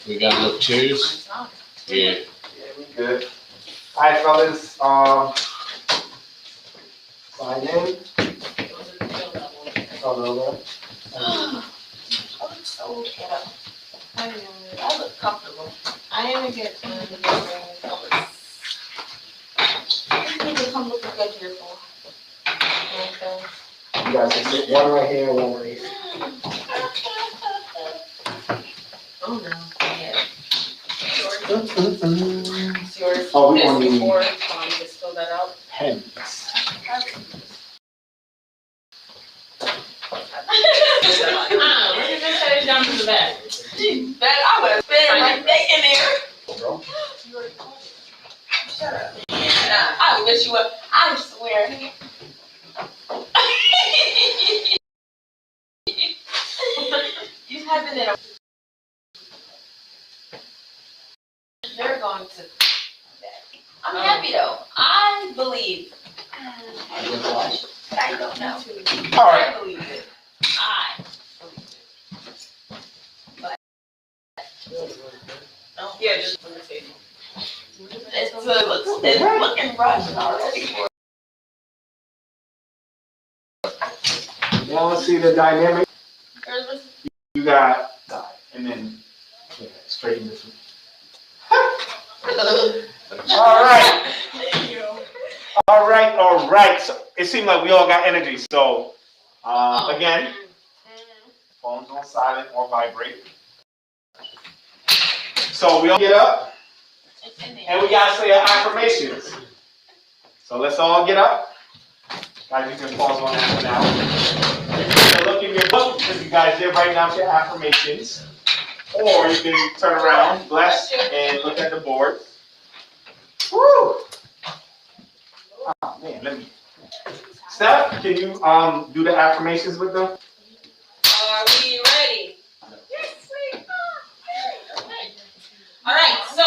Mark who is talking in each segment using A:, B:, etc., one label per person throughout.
A: We got enough chairs? Yeah.
B: Yeah, we good. All right, fellas. Sign in.
C: So get up. I look comfortable. I am get colors. You can come look good here for.
B: You guys can sit one right here, one right here.
C: Oh no. Yeah.
B: Mm-mm-mm.
C: Yours.
B: Oh, we want to
C: before. Just fill that out.
B: pens.
C: We're gonna set it down to the back. That I would have been like in there.
B: Bro.
C: Shut up. Nah, I wish you would. I swear. You haven't in a. They're going to. I'm happy though. I believe. I don't know.
B: All right.
C: I believe it. I believe it. But. Oh, yeah, just on the table. It's looking rushed already.
B: Now let's see the dynamic. You got and then straighten this one. All right.
C: Thank you.
B: All right. So it seemed like we all got energy. So again, phones on silent or vibrate. So we all get up and we gotta say our affirmations. So let's all get up. Guys, you can pause on that for now. You can look in your book because you guys did write down your affirmations. Or you can turn around, bless, and look at the board. Woo! Oh man, let me. Steph, can you do the affirmations with them?
C: Are we ready? Yes, we are. Okay. All right, so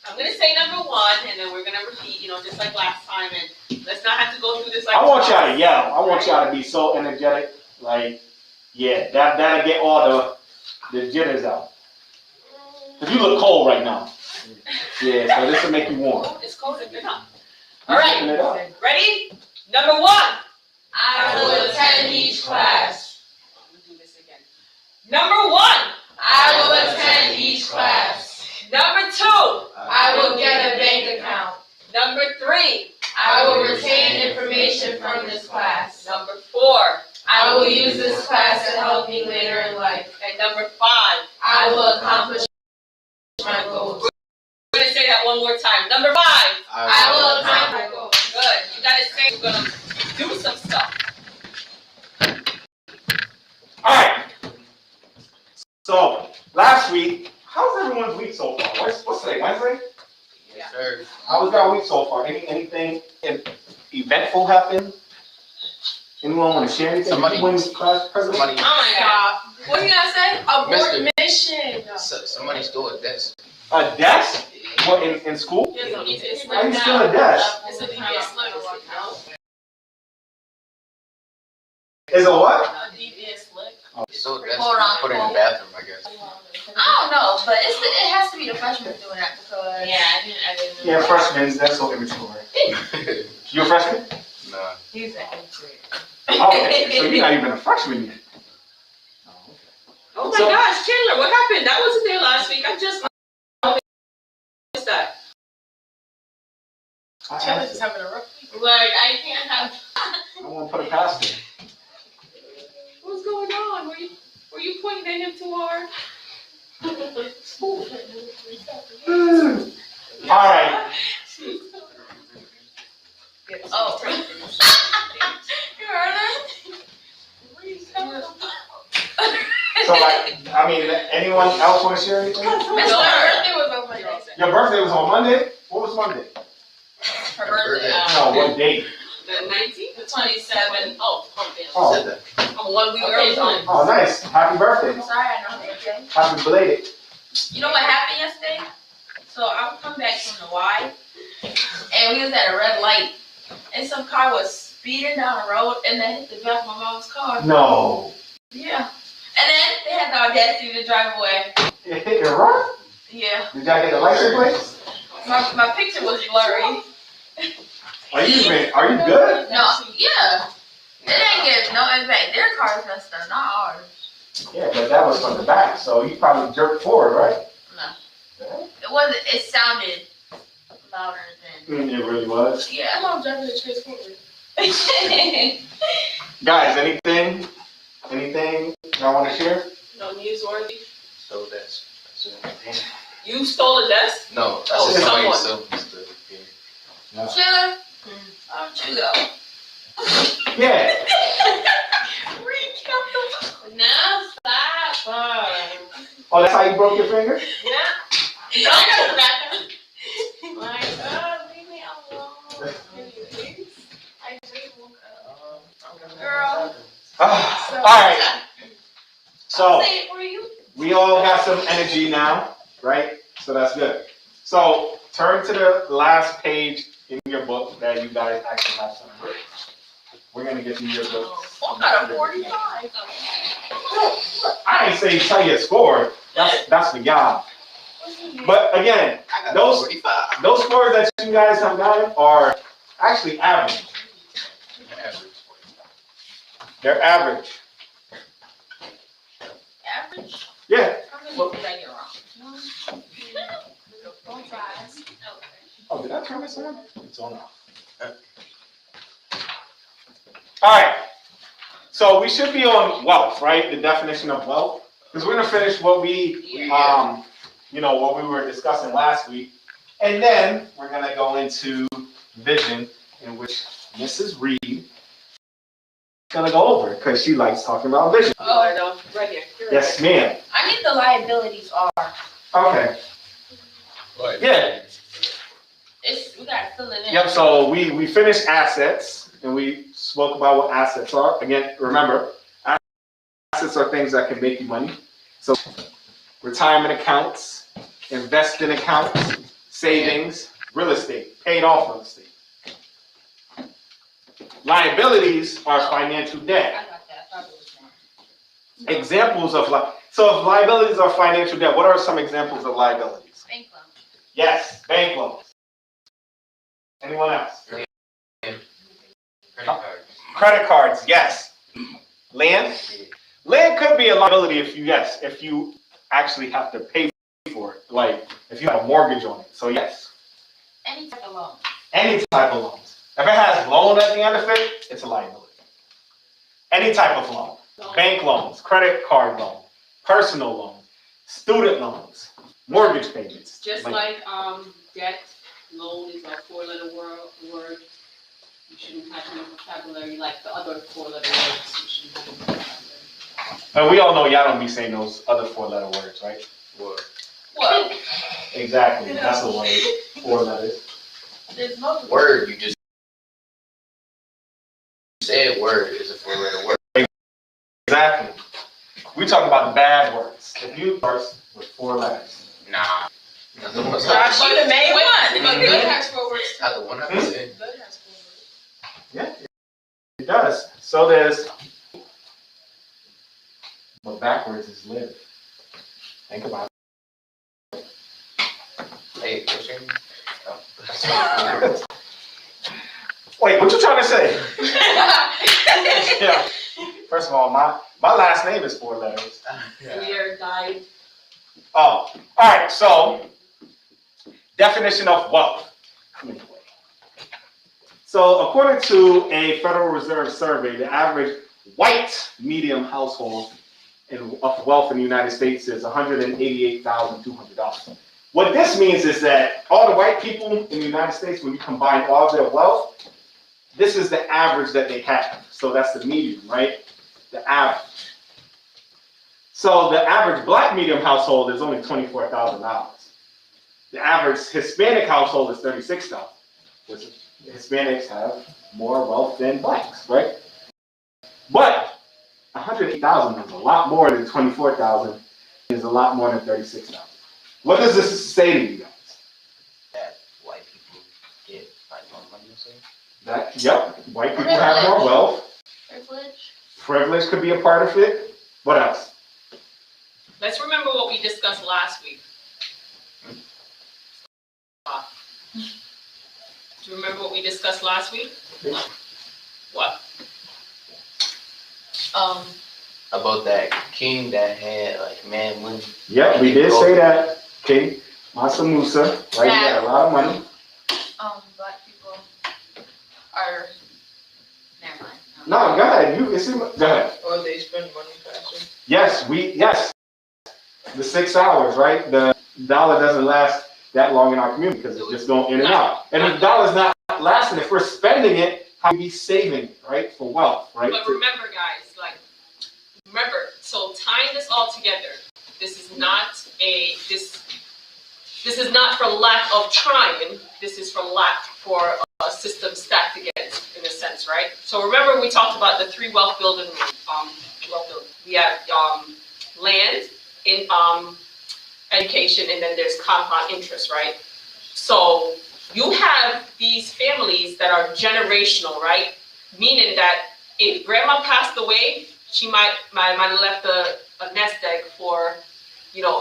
C: I'm gonna say number one, and then we're gonna repeat, just like last time, and let's not have to go through this like.
B: I want y'all to yell. I want y'all to be so energetic. Like, yeah, that'll get all the jitters out. Cause you look cold right now. Yeah, so this will make you warm.
C: It's cold enough. All right, ready? Number one. I will attend each class. We'll do this again. Number one. I will attend each class. Number two. I will get a bank account. Number three. I will retain information from this class. Number four. I will use this class to help me later in life. And number five. I will accomplish my goals. We're going to say that one more time. Number five. I will accomplish my goals. Good. You got to say we're going to do some stuff.
B: All right. So last week, how's everyone's week so far? What's today? Wednesday?
A: Yes, sir.
B: How was your week so far? Anything eventful happen? Anyone want to share anything?
A: Somebody.
B: When class president?
A: Somebody.
C: Oh my God. What are you gonna say? Abort mission.
A: Somebody stole a desk.
B: A desk? What in school?
C: It's
B: Why you steal a desk?
C: It's a DBS slip.
B: Is a what?
C: A DBS slip.
A: He stole a desk.
C: Hold on,
A: Put it in the
C: hold
A: bathroom, I guess.
C: I don't know, but it has to be the freshmen doing that because I didn't.
B: Yeah, freshmen. That's so immature. You a freshman?
A: Nah.
C: He's a eighth grader.
B: Oh, so you're not even a freshman yet.
C: Oh my gosh, Chandler, what happened? That wasn't there last week. I just missed that.
B: Chandler's
C: just having a rough week. Like, I can't have.
B: I want to put it past him.
C: What's going on? Were you pointing at him too hard?
B: All right.
C: Oh. You heard her?
B: So, anyone else want to share anything?
C: Miss birthday was on Monday.
B: Your birthday was on Monday? What was Monday?
C: Her birthday.
B: No, what date?
C: The 19th? The 27th. Oh,
B: Oh.
A: Said that.
C: I'm 1 week early.
B: Oh, nice. Happy birthday.
C: Sorry, I know her birthday.
B: Happy belated.
C: You know what happened yesterday? So I was coming back from the Y, and we was at a red light, and some car was speeding down the road, and they hit the back of my mom's car.
B: No.
C: Yeah. And then they had the audacity to drive away.
B: It hit your run?
C: Yeah.
B: Did y'all get the license plates?
C: My picture was blurry.
B: Are you good?
C: No, yeah. It ain't give no impact. Their car's messed up, not ours.
B: Yeah, but that was from the back, so you probably jerked forward, right?
C: No.
B: Yeah.
C: It wasn't, it sounded louder than.
B: It really was.
C: Yeah. I'm on driving the chase forward.
B: Guys, anything y'all want to share?
C: No newsworthy.
A: So that's it.
C: You stole a desk?
A: No, that's
C: Oh,
A: somebody
C: someone.
A: stuff.
B: Yeah.
C: Chiller? Why don't you go?
B: Yeah.
C: Now stop.
B: Oh, that's how you broke your finger?
C: Yeah. Don't go back. My God, leave me alone. I just woke up. Girl.
B: All right. So
C: Say it for you.
B: we all got some energy now, right? So that's good. So turn to the last page in your book that you guys actually have some written. We're gonna get to your book.
C: I got a 45.
B: I ain't say tell you a score. That's for y'all. But again,
A: I got
B: those
A: 45.
B: those scores that you guys have gotten are actually average.
A: Average.
B: They're average.
C: Average?
B: Yeah.
C: How many did I get wrong? Don't try.
B: Oh, did I turn this on? It's on now. All right. So we should be on wealth, right? The definition of wealth, because we're gonna finish what we, what we were discussing last week, and then we're gonna go into vision, in which Mrs. Reed is gonna go over because she likes talking about vision.
C: Oh, I know. Right here.
B: Yes, ma'am.
C: I need the liabilities are.
B: Okay.
A: What?
B: Yeah.
C: We gotta fill it in.
B: Yep. So we finished assets, and we spoke about what assets are. Again, remember, assets are things that can make you money. So retirement accounts, investing accounts, savings, real estate, paid off real estate. Liabilities are financial
C: I
B: debt.
C: got that. I thought it was more.
B: Examples of so if liabilities are financial debt, what are some examples of liabilities?
C: Bank loan.
B: Yes, bank loans. Anyone else?
A: Credit cards.
B: Credit cards, yes. Land? Land could be a liability if you actually have to pay for it, like if you have a mortgage on it. So yes.
C: Any type of loan.
B: Any type of loans. If it has loan at the end of it, it's a liability. Any type of loan. Bank loans, credit card loan, personal loans, student loans, mortgage payments.
D: Just like debt, loan is a four-letter word. You shouldn't have no vocabulary like the other four-letter words. You shouldn't have no vocabulary.
B: And we all know y'all don't be saying those other four-letter words, right?
A: What?
C: What?
B: Exactly. That's the word. 4 letters.
C: There's no
A: Word, you just said word is a 4-letter word.
B: Exactly. We talk about the bad words. If you first with 4 letters.
A: Nah. Not the one
C: Josh, you the main one.
D: But good has 4 words.
A: Not the one I said.
D: Good has 4 words.
B: Yeah, it does. So there's, but backwards is live. Think about it.
A: Hey, what's your name?
B: Wait, what you trying to say? Yeah. First of all, my last name is 4 letters.
D: Year, died.
B: Oh, all right. So definition of wealth. So according to a Federal Reserve survey, the average white medium household of wealth in the United States is $188,200. What this means is that all the white people in the United States, when you combine all of their wealth, this is the average that they have. So that's the median, right? The average. So the average black medium household is only $24,000. The average Hispanic household is $36,000. Which Hispanics have more wealth than blacks, right? But $108,000 is a lot more than $24,000. Is a lot more than $36,000. What does this say to you guys?
A: That white people get like more money, you say?
B: That, yep, white people have more wealth.
C: Privilege.
B: Privilege could be a part of it. What else?
C: let's remember what we discussed last week. Do you remember what we discussed last week? What?
A: About that king that had like mad money.
B: Yep, we did say that. King Mansa Musa, right? He had a lot of money.
E: Black people are, never mind.
B: No, go ahead. Go ahead.
F: Or they spend money faster.
B: Yes, the 6 hours, right? The dollar doesn't last that long in our community because it's just going in and out. And if the dollar's not lasting, if we're spending it, how do we be saving, right, for wealth, right?
C: But remember, guys, so tying this all together, this is not for lack of trying, this is for a system stacked against, in a sense, right? So remember we talked about the 3 wealth building, we have land, in education, and then there's compound interest, right? So you have these families that are generational, right? Meaning that if grandma passed away, she might have left a nest egg for,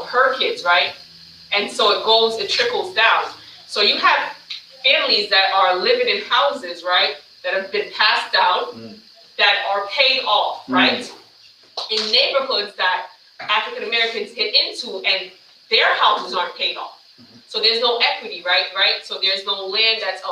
C: her kids, right? And so it trickles down. So you have families that are living in houses, right, that have been passed down, that are paid off, right? In neighborhoods that African Americans get into, and their houses aren't paid off. So there's no equity, right? So there's no land that's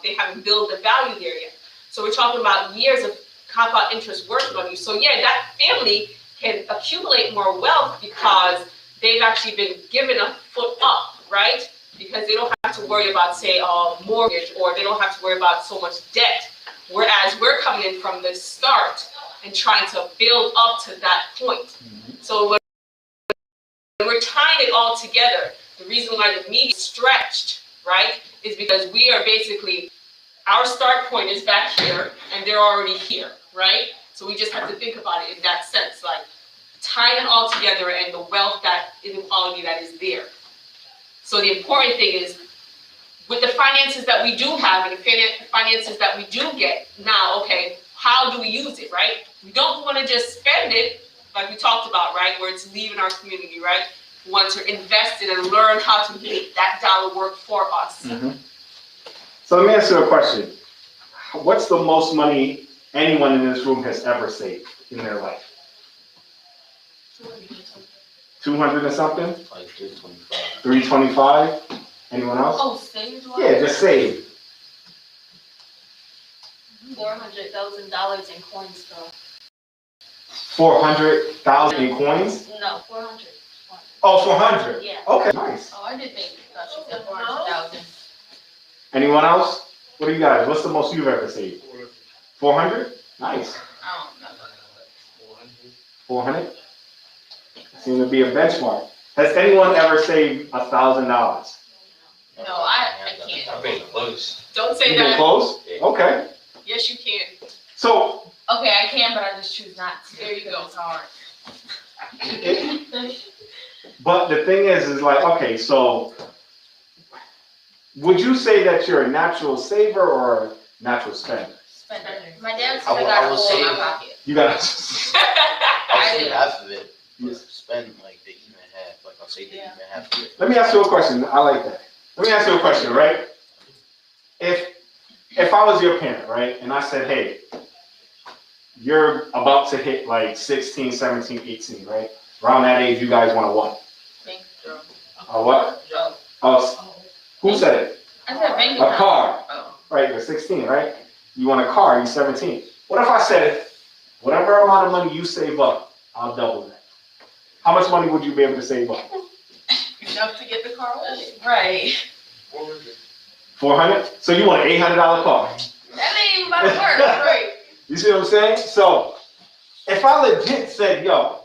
C: they haven't built the value there yet. So we're talking about years of compound interest working on you. So yeah, that family can accumulate more wealth because they've actually been given a foot up, right? Because they don't have to worry about, say, mortgage, or they don't have to worry about so much debt. Whereas we're coming in from the start and trying to build up to that point. So when we're tying it all together, the reason why the media is stretched, right, is because we are basically, our start point is back here, and they're already here, right? So we just have to think about it in that sense, like tying it all together and the wealth inequality that is there. So the important thing is, with the finances that we do have and the finances that we do get now, okay, how do we use it, right? We don't want to just spend it, like we talked about, right, where it's leaving our community, right? We want to invest it and learn how to make that dollar work for us.
B: So let me ask you a question. What's the most money anyone in this room has ever saved in their life? 200 or something?
A: Like 325.
B: 325? Anyone else?
E: Oh, saved one?
B: Yeah, just saved.
E: $400,000 in coins, though.
B: 400,000 in coins?
E: No, 400.
B: Oh, 400?
E: Yeah.
B: Okay, nice.
E: Oh, I did think she said 400,000.
B: Anyone else? What do you guys, what's the most you've ever saved? 400? Nice.
E: I don't know.
B: 400? Seems to be a benchmark. Has anyone ever saved $1,000?
E: No, I can't.
A: I've been close.
C: Don't say
B: You been
C: that.
B: close? Okay.
C: Yes, you can.
B: So,
E: Okay, I can, but I just choose not to.
C: There you go.
E: It's hard.
B: but the thing is like, okay, so would you say that you're a natural saver or a natural spender?
E: Spender. My dad
A: I
E: said I got a
A: will
E: hole in my
A: save.
E: pocket.
B: You gotta.
A: I'll save half of it. Spend like the even half. Like I'll save the even half of it.
B: Let me ask you a question. I like that. Let me ask you a question, right? If I was your parent, right, and I said, hey, you're about to hit like 16, 17, 18, right? Around that age, you guys want to what?
E: Bank draw.
B: A what? Who said it?
E: I said bank
B: A car.
E: Oh.
B: Right, you're 16, right? You want a car, you're 17. What if I said, whatever amount of money you save up, I'll double that? How much money would you be able to save up?
C: Enough to get the car away.
E: Right.
B: 400? So you want an $800 car?
E: That ain't even about to work. Right.
B: You see what I'm saying? So if I legit said, yo,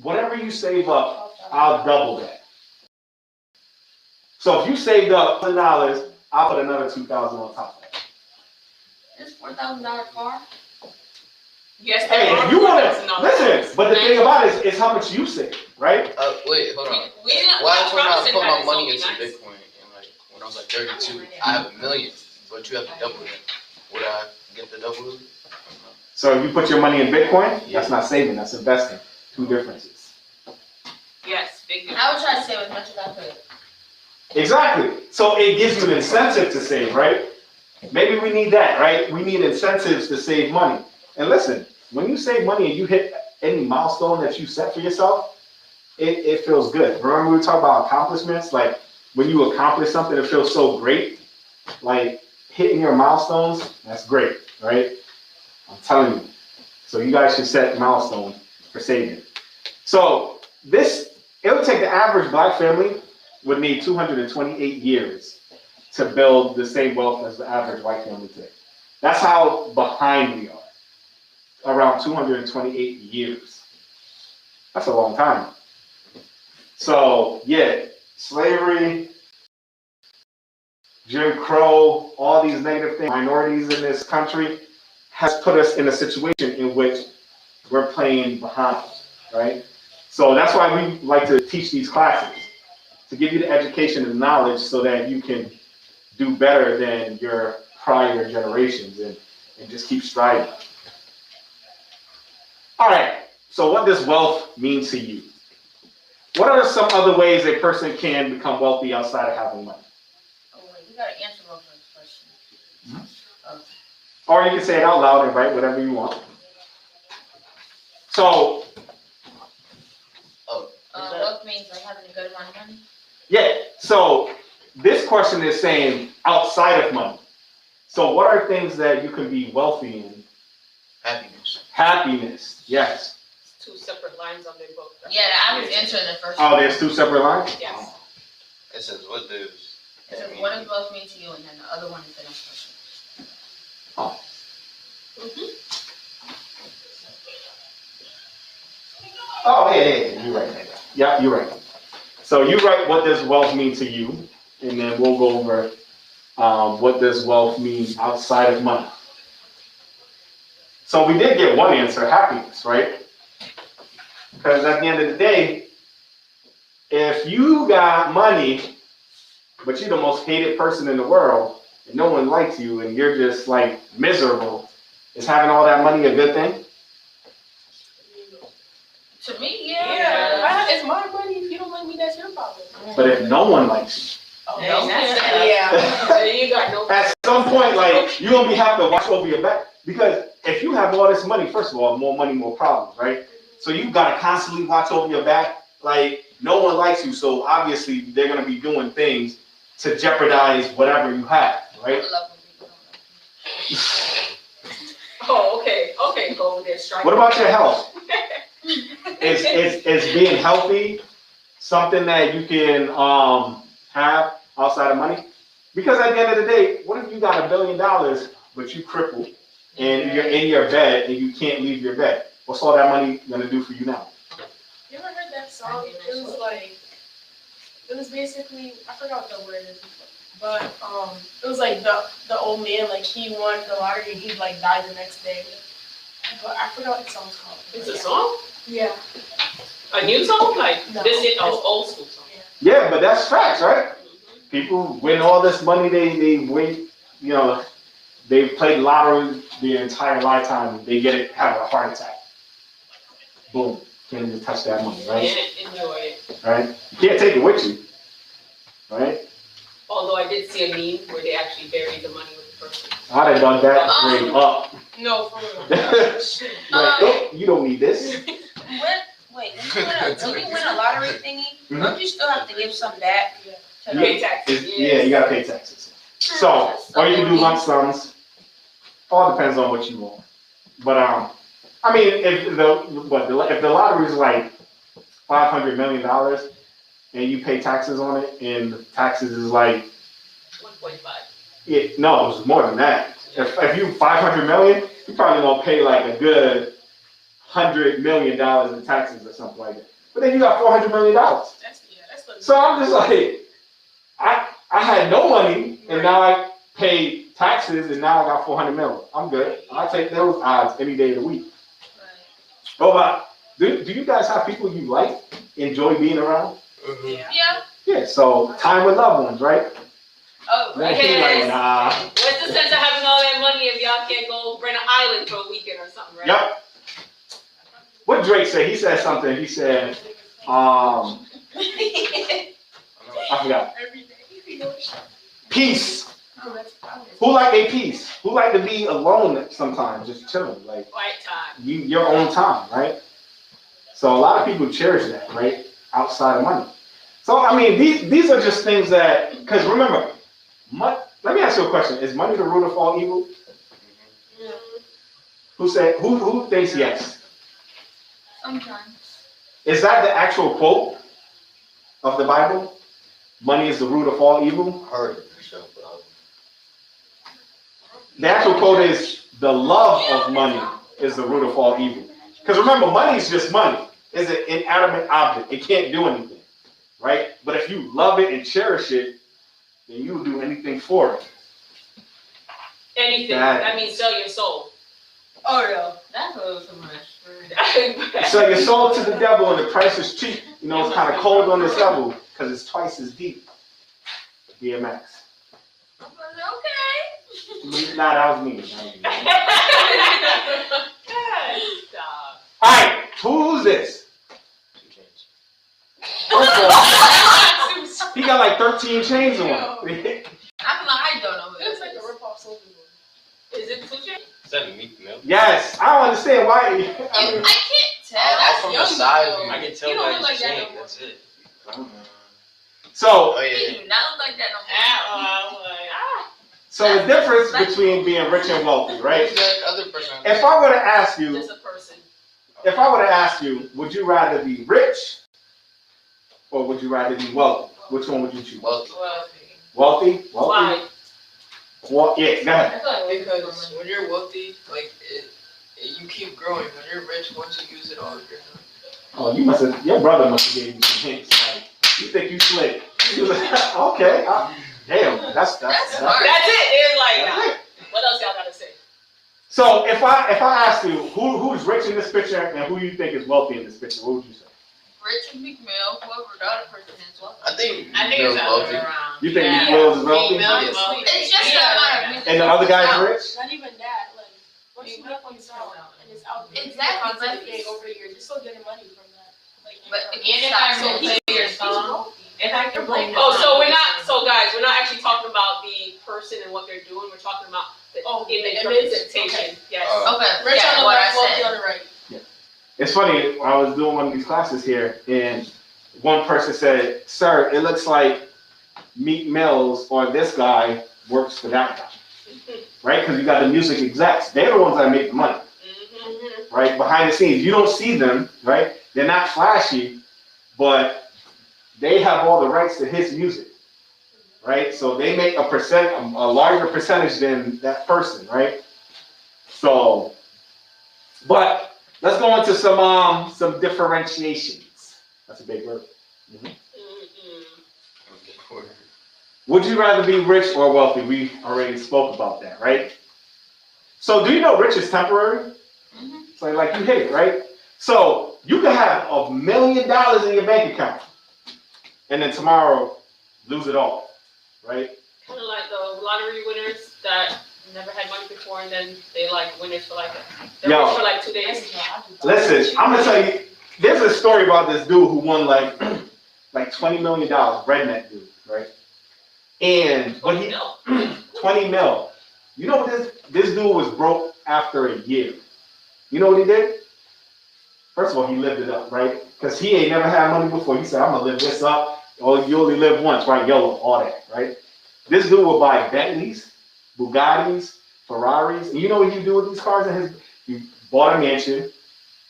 B: whatever you save up, I'll double that. So if you saved up $100, I'll put another $2,000 on top of that.
E: This $4,000 car?
C: Yes,
B: Hey, if you want to, listen, but the thing about it is how much you save, right?
A: Wait, hold on.
C: We didn't.
A: Why would I
C: promising
A: put
C: that
A: my
C: it's
A: money
C: gonna be
A: into
C: nice.
A: Bitcoin? And like when I was like 32, I have $1 million, but you have to double it. Would I get the double it?
B: So if you put your money in Bitcoin,
A: Yeah.
B: that's not saving, that's investing. Two differences.
D: Big
E: I would try to save as much as I could.
B: Exactly. So it gives you an incentive to save, right? Maybe we need that, right? We need incentives to save money. And listen, when you save money and you hit any milestone that you set for yourself, it feels good. Remember we were talking about accomplishments? Like when you accomplish something, it feels so great. Like hitting your milestones, that's great, right? I'm telling you. So you guys should set milestones for saving. So it would take the average black family would need 228 years to build the same wealth as the average white family today. That's how behind we are. Around 228 years. That's a long time. So yeah, slavery, Jim Crow, all these negative things, minorities in this country has put us in a situation in which we're playing behind, right? So that's why we like to teach these classes, to give you the education and knowledge so that you can do better than your prior generations and just keep striving. All right, so what does wealth mean to you? What are some other ways a person can become wealthy outside of having money?
E: Oh wait, you gotta answer both those questions.
B: Or you can say it out loud and write whatever you want. So,
E: Wealth means like having a good amount of money.
B: yeah, so this question is saying outside of money. So what are things that you can be wealthy in?
A: Happiness.
B: Happiness, yes.
D: two separate lines on their book.
E: Yeah, I was answering the first
B: Oh,
E: one.
B: there's two separate lines?
D: Yes.
A: It says, what does
E: It says, what does wealth mean to you? And then the other one is the next question.
B: Oh. Oh, yeah, you're right. Yeah, you're right. So you write, what does wealth mean to you? And then we'll go over what does wealth mean outside of money. So we did get one answer, happiness, right? Because at the end of the day, if you got money, but you're the most hated person in the world, and no one likes you, and you're just like miserable, is having all that money a good thing?
E: To me, yeah.
F: Yeah, it's my money. If you don't like me, that's your problem.
B: But if no one likes
E: Oh,
D: Hey,
E: no.
F: Yeah.
D: Then you got no.
B: you, at some point, like, you're gonna have to watch over your back. Because if you have all this money, first of all, more money, more problems, right? So you've got to constantly watch over your back. Like, no one likes you, so obviously they're gonna be doing things to jeopardize whatever you have, right?
E: I love when people don't like me.
D: Oh, okay, go over there, strike.
B: What about your health? Is being healthy something that you can have outside of money? Because at the end of the day, what if you got $1 billion but you crippled and you're in your bed and you can't leave your bed? What's all that money gonna do for you now?
F: You ever heard that song? It was like, it was basically, I forgot what the word is, but it was like the old man, like he won the lottery and he like died the next day. But I forgot what the song's called.
D: It's a song?
F: Yeah.
D: A new song? Like
F: No.
D: this is old school song.
B: Yeah, but that's facts, right? People win all this money, they win, you know, they played lottery their entire lifetime, they get it, have a heart attack. Boom, can't even touch that money, right?
D: Yeah, enjoy it.
B: Right? You can't take it with you, right?
D: Although I did see a meme where they actually buried the money with the person.
B: I'd have done that straight up.
F: No, for real.
B: Like, oh, you don't need this.
E: When you win a lottery thingy, don't you still have to give some back? To the-
D: Pay taxes.
B: Yeah, you gotta pay taxes. So, or you can do lump sums. All depends on what you want. But I mean, if the lottery is like $500 million and you pay taxes on it, and the taxes is like
D: 1.5.
B: no, it's more than that. If you 500 million, you probably gonna pay like a good $100 million in taxes or something like that. But then you got $400 million.
F: That's what
B: So I'm just like, I had no money, and now I pay taxes, and now I got 400 million. I'm good. I'll take those odds any day of the week. Oh, but do you guys have people you like, enjoy being around?
F: Yeah.
E: Yeah.
B: Yeah, so time with loved ones, right?
E: Oh,
B: Then
E: right.
B: she's like,
D: Yes.
B: nah.
D: What's the sense of having all that money if y'all can't go rent an island for a weekend or something, right?
B: Yep. What Drake said, he said something, he said, I forgot.
F: Every day.
B: Peace.
F: Oh, that's
B: Who like a peace? Who like to be alone sometimes, just chilling, like
C: Quiet time.
B: your own time, right? So a lot of people cherish that, right? Outside of money. So I mean, these are just things that, because remember, let me ask you a question: is money the root of all evil? Who thinks yes?
E: Sometimes.
B: Is that the actual quote of the Bible? Money is the root of all evil?
A: I heard it for sure, but
B: The actual quote is, the love of money is the root of all evil. Because remember, money is just money. It's an inanimate object. It can't do anything, right? But if you love it and cherish it, then you'll do anything for it.
C: Anything. That means sell your soul.
E: Oh, no.
C: That's a little too much.
B: Sell your soul to the devil and the price is cheap. You know, it's kind of cold on this level because it's twice as deep. DMX.
E: Okay.
B: Nah, that was me.
C: Stop.
B: All right, who's this? He got like 13 chains on.
E: I don't know.
F: It's like a rip-off Soldier Boy.
C: Is it 2 Chainz?
A: is that Meek Mill?
B: Yes, I don't understand why.
E: I can't tell.
A: That's from the side
F: Mill.
A: view. I can tell
F: You don't
A: by
F: look like
A: his
F: that
A: chain.
F: no more.
A: That's it.
B: So,
A: Oh
E: He
A: yeah.
E: do not look like that no more.
B: so the difference between being rich and wealthy, right?
A: Who's that other person?
B: If I were to ask you,
C: Just a person.
B: would you rather be rich or would you rather be wealthy? Which one would you choose?
A: Wealthy.
B: Wealthy?
C: Why?
B: Well, yeah, go ahead.
G: Because when you're wealthy, like you keep growing. When you're rich, once you use it all, you're done.
B: Oh, your brother must have gave you some hints. Like, you think you slick. You was like, okay, damn, that's
E: smart.
C: That's it. They're like,
B: That's it.
C: what else y'all gotta say?
B: So if I ask you who's rich in this picture and who you think is wealthy in this picture, what would you say?
E: Richard McMill, whoever the other person is.
A: I think
C: I think
A: Mill's
C: it's
A: wealthy.
C: around.
B: You think Meek Mills is wealthy?
A: Yes.
E: It's just the amount of music.
B: And the other guy's rich?
F: Not even that. Like, once you make one song and it's out there,
E: Exactly,
F: you
E: but-
F: get over here, you're still getting money from that. Like,
E: But if
F: and
E: you
F: if I
E: stop
F: play
E: saying
F: your
E: he's
F: song,
C: If I can blame Oh, so we're not, guys, we're not actually talking about the person and what they're doing, we're talking about the image representation. Yes.
E: Okay,
F: rich
E: yeah,
F: on the
E: what I
F: left, wealthy
E: said.
F: on the right.
B: It's funny, I was doing one of these classes here, and one person said, sir, it looks like Meek Mills or this guy works for that guy, right? Because you got the music execs. They're the ones that make the money, right? Behind the scenes. You don't see them, right? They're not flashy, but they have all the rights to his music, right? So they make a larger percentage than that person, right? So, but let's go into some differentiations. That's a big word. Would you rather be rich or wealthy? We already spoke about that, right? So do you know rich is temporary? So like you hit it, right? So you can have $1 million in your bank account and then tomorrow lose it all, right?
C: Kind of like the lottery winners that never had money before and then they like winners for like they're rich for like 2 days.
B: Listen, I'm gonna tell you, there's a story about this dude who won like $20 million, redneck dude, right? And when he 20 mil, you know what this dude was broke after a year. You know what he did? First of all, he lived it up, right? Because he ain't never had money before. He said, I'm gonna live this up. Oh, you only live once, right? YOLO, all that, right? This dude would buy Bentleys, Bugattis, Ferraris. And you know what he do with these cars? He bought a mansion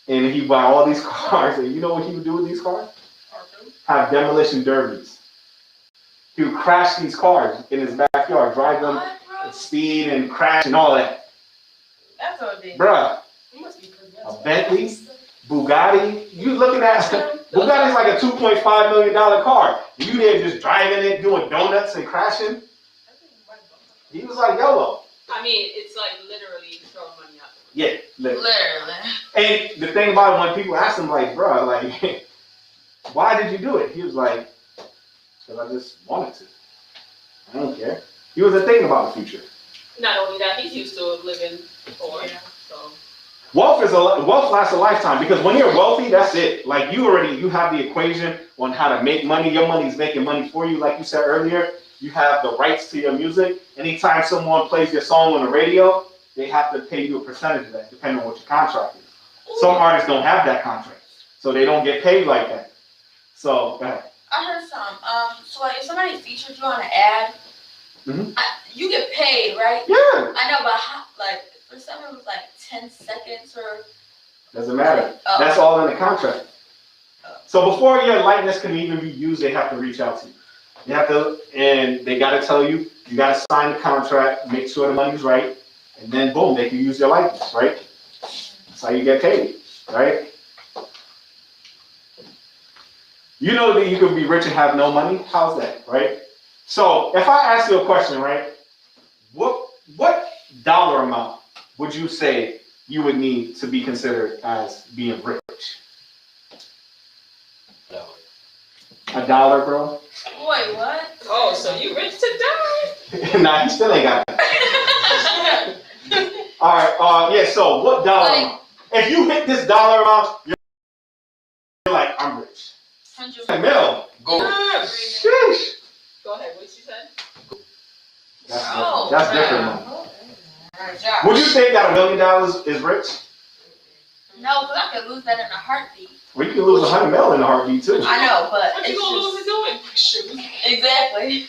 B: and he buy all these cars. And you know what he would do with these cars? Have demolition derbies. He would crash these cars in his backyard, drive them at speed and crash and all that.
E: That's what it is.
B: Bruh, a Bentley, Bugatti. You looking at Bugatti's like a $2.5 million car. You there just driving it, doing donuts and crashing. He was like YOLO.
C: I mean, it's like literally throwing money out.
B: Yeah, literally.
E: Literally.
B: And the thing about it, when people ask him, like, bro, like, why did you do it? He was like, because I just wanted to. I don't care. He wasn't thinking about the future.
C: Not only that, he's used to living poor, so.
B: Wealth lasts a lifetime, because when you're wealthy, that's it. Like you have the equation on how to make money. Your money's making money for you. Like you said earlier, you have the rights to your music. Anytime someone plays your song on the radio, they have to pay you a percentage of that, depending on what your contract is. Some artists don't have that contract, so they don't get paid like that. So, go ahead.
E: I heard some. So like if somebody featured you on an ad, you get paid, right?
B: Yeah.
E: I know, but how, like for some it was like 10 seconds or.
B: Doesn't matter. That's all in the contract. So before your likeness can even be used, they have to reach out to you. You have to, and they got to tell you, you got to sign the contract, make sure the money's right, and then boom, they can use your likeness, right? That's how you get paid, right? You know that you can be rich and have no money? How's that, right? So if I ask you a question, right? What dollar amount would you say you would need to be considered as being rich? $1, bro?
E: Wait, what?
C: Oh, so you rich to die?
B: Nah, he still ain't got it. All right, yeah, so what dollar amount? If you hit this dollar amount, you're like, I'm rich.
E: 100
B: mil.
A: Go.
B: Sheesh.
C: Go ahead, what you said?
B: That's different, man.
E: Right,
B: Would you think that $1 million is rich?
E: No, because I could lose that in a heartbeat.
B: Well, you can lose 100 mil in a heartbeat too.
E: I know, but
C: What you gonna lose it doing? Shoes.
E: exactly.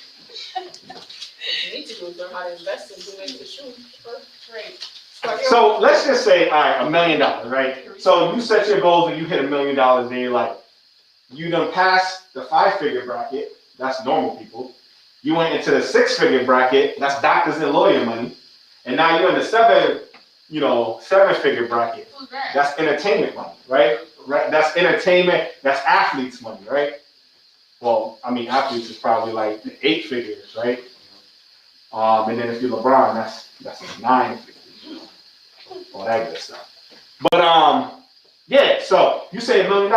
D: You need to do is learn how to invest and do it into shoes. Great.
B: So let's just say, all right, $1 million, right? So you set your goals and you hit $1 million in your life. You done passed the 5-figure bracket. That's normal people. You went into the 6-figure bracket. That's doctors and lawyer money. And now you're in the 7-figure bracket.
E: Who's that?
B: That's entertainment money, right? That's entertainment. That's athletes money, right? Well, I mean, athletes is probably like the 8 figures, right? And then if you're LeBron, that's 9 figures, all that good stuff. But yeah. So you say $1 million.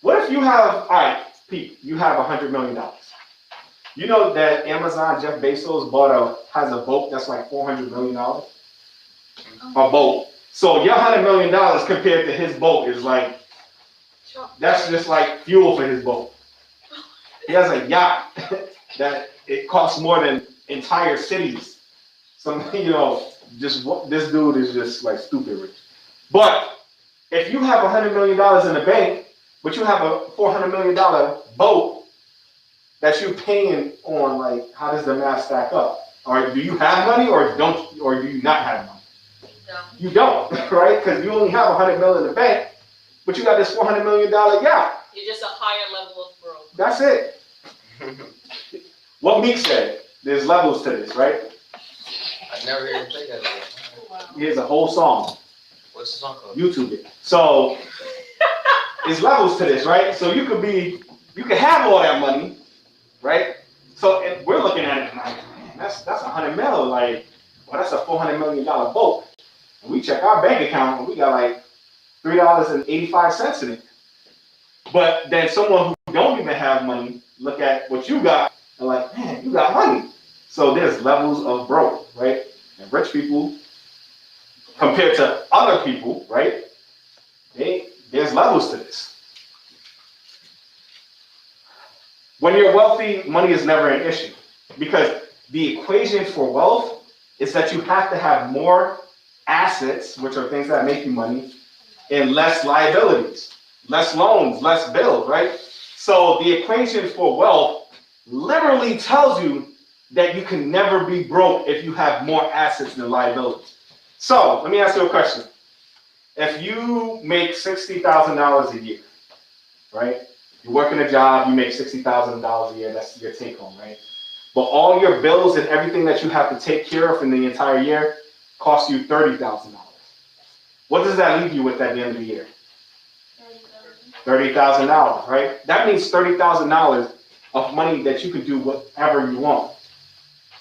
B: What if you have, all right, Pete, you have $100 million. You know that Amazon, Jeff Bezos has a boat that's like $400 million? A boat. So your $100 million compared to his boat is like, that's just like fuel for his boat. He has a yacht that it costs more than entire cities. Just this dude is just like stupid rich. But if you have $100 million in the bank, but you have a $400 million boat that you're paying on, like, how does the math stack up? Or do you have money, or do you not have money? You don't, right? Because you only have $100 million in the bank, but you got this $400 million yacht.
C: You're just a higher level of broke.
B: That's it. What Meek said, there's levels to this, right?
A: I never heard him play that before.
B: Here's a whole song.
A: What's the song called?
B: YouTube it. So there's levels to this, right? So you can have all that money, right? So if we're looking at it like, man, that's $100 million, like, well, that's a $400 million boat. And we check our bank account and we got like $3.85 in it. But then someone who don't even have money look at what you got and like, man, you got money. So there's levels of broke, right? And rich people compared to other people, right? There's levels to this. When you're wealthy, money is never an issue, because the equation for wealth is that you have to have more assets, which are things that make you money, and less liabilities, less loans, less bills, right? So the equation for wealth literally tells you that you can never be broke if you have more assets than liabilities. So let me ask you a question. If you make $60,000 a year, right? You work in a job, you make $60,000 a year, that's your take home, right? But all your bills and everything that you have to take care of in the entire year costs you $30,000. What does that leave you with at the end of the year? $30,000, right? That means $30,000 of money that you can do whatever you want.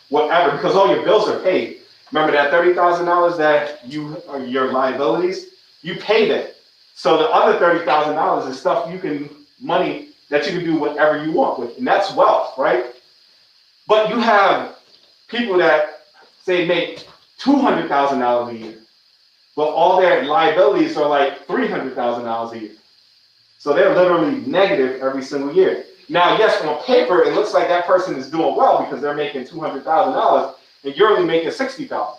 B: Whatever, because all your bills are paid. Remember that $30,000 that your liabilities, you pay that. So the other $30,000 is stuff money that you can do whatever you want with, and that's wealth, right? But you have people that say make $200,000 a year, but all their liabilities are like $300,000 a year. So they're literally negative every single year. Now, yes, on paper, it looks like that person is doing well because they're making $200,000 and you're only making $60,000.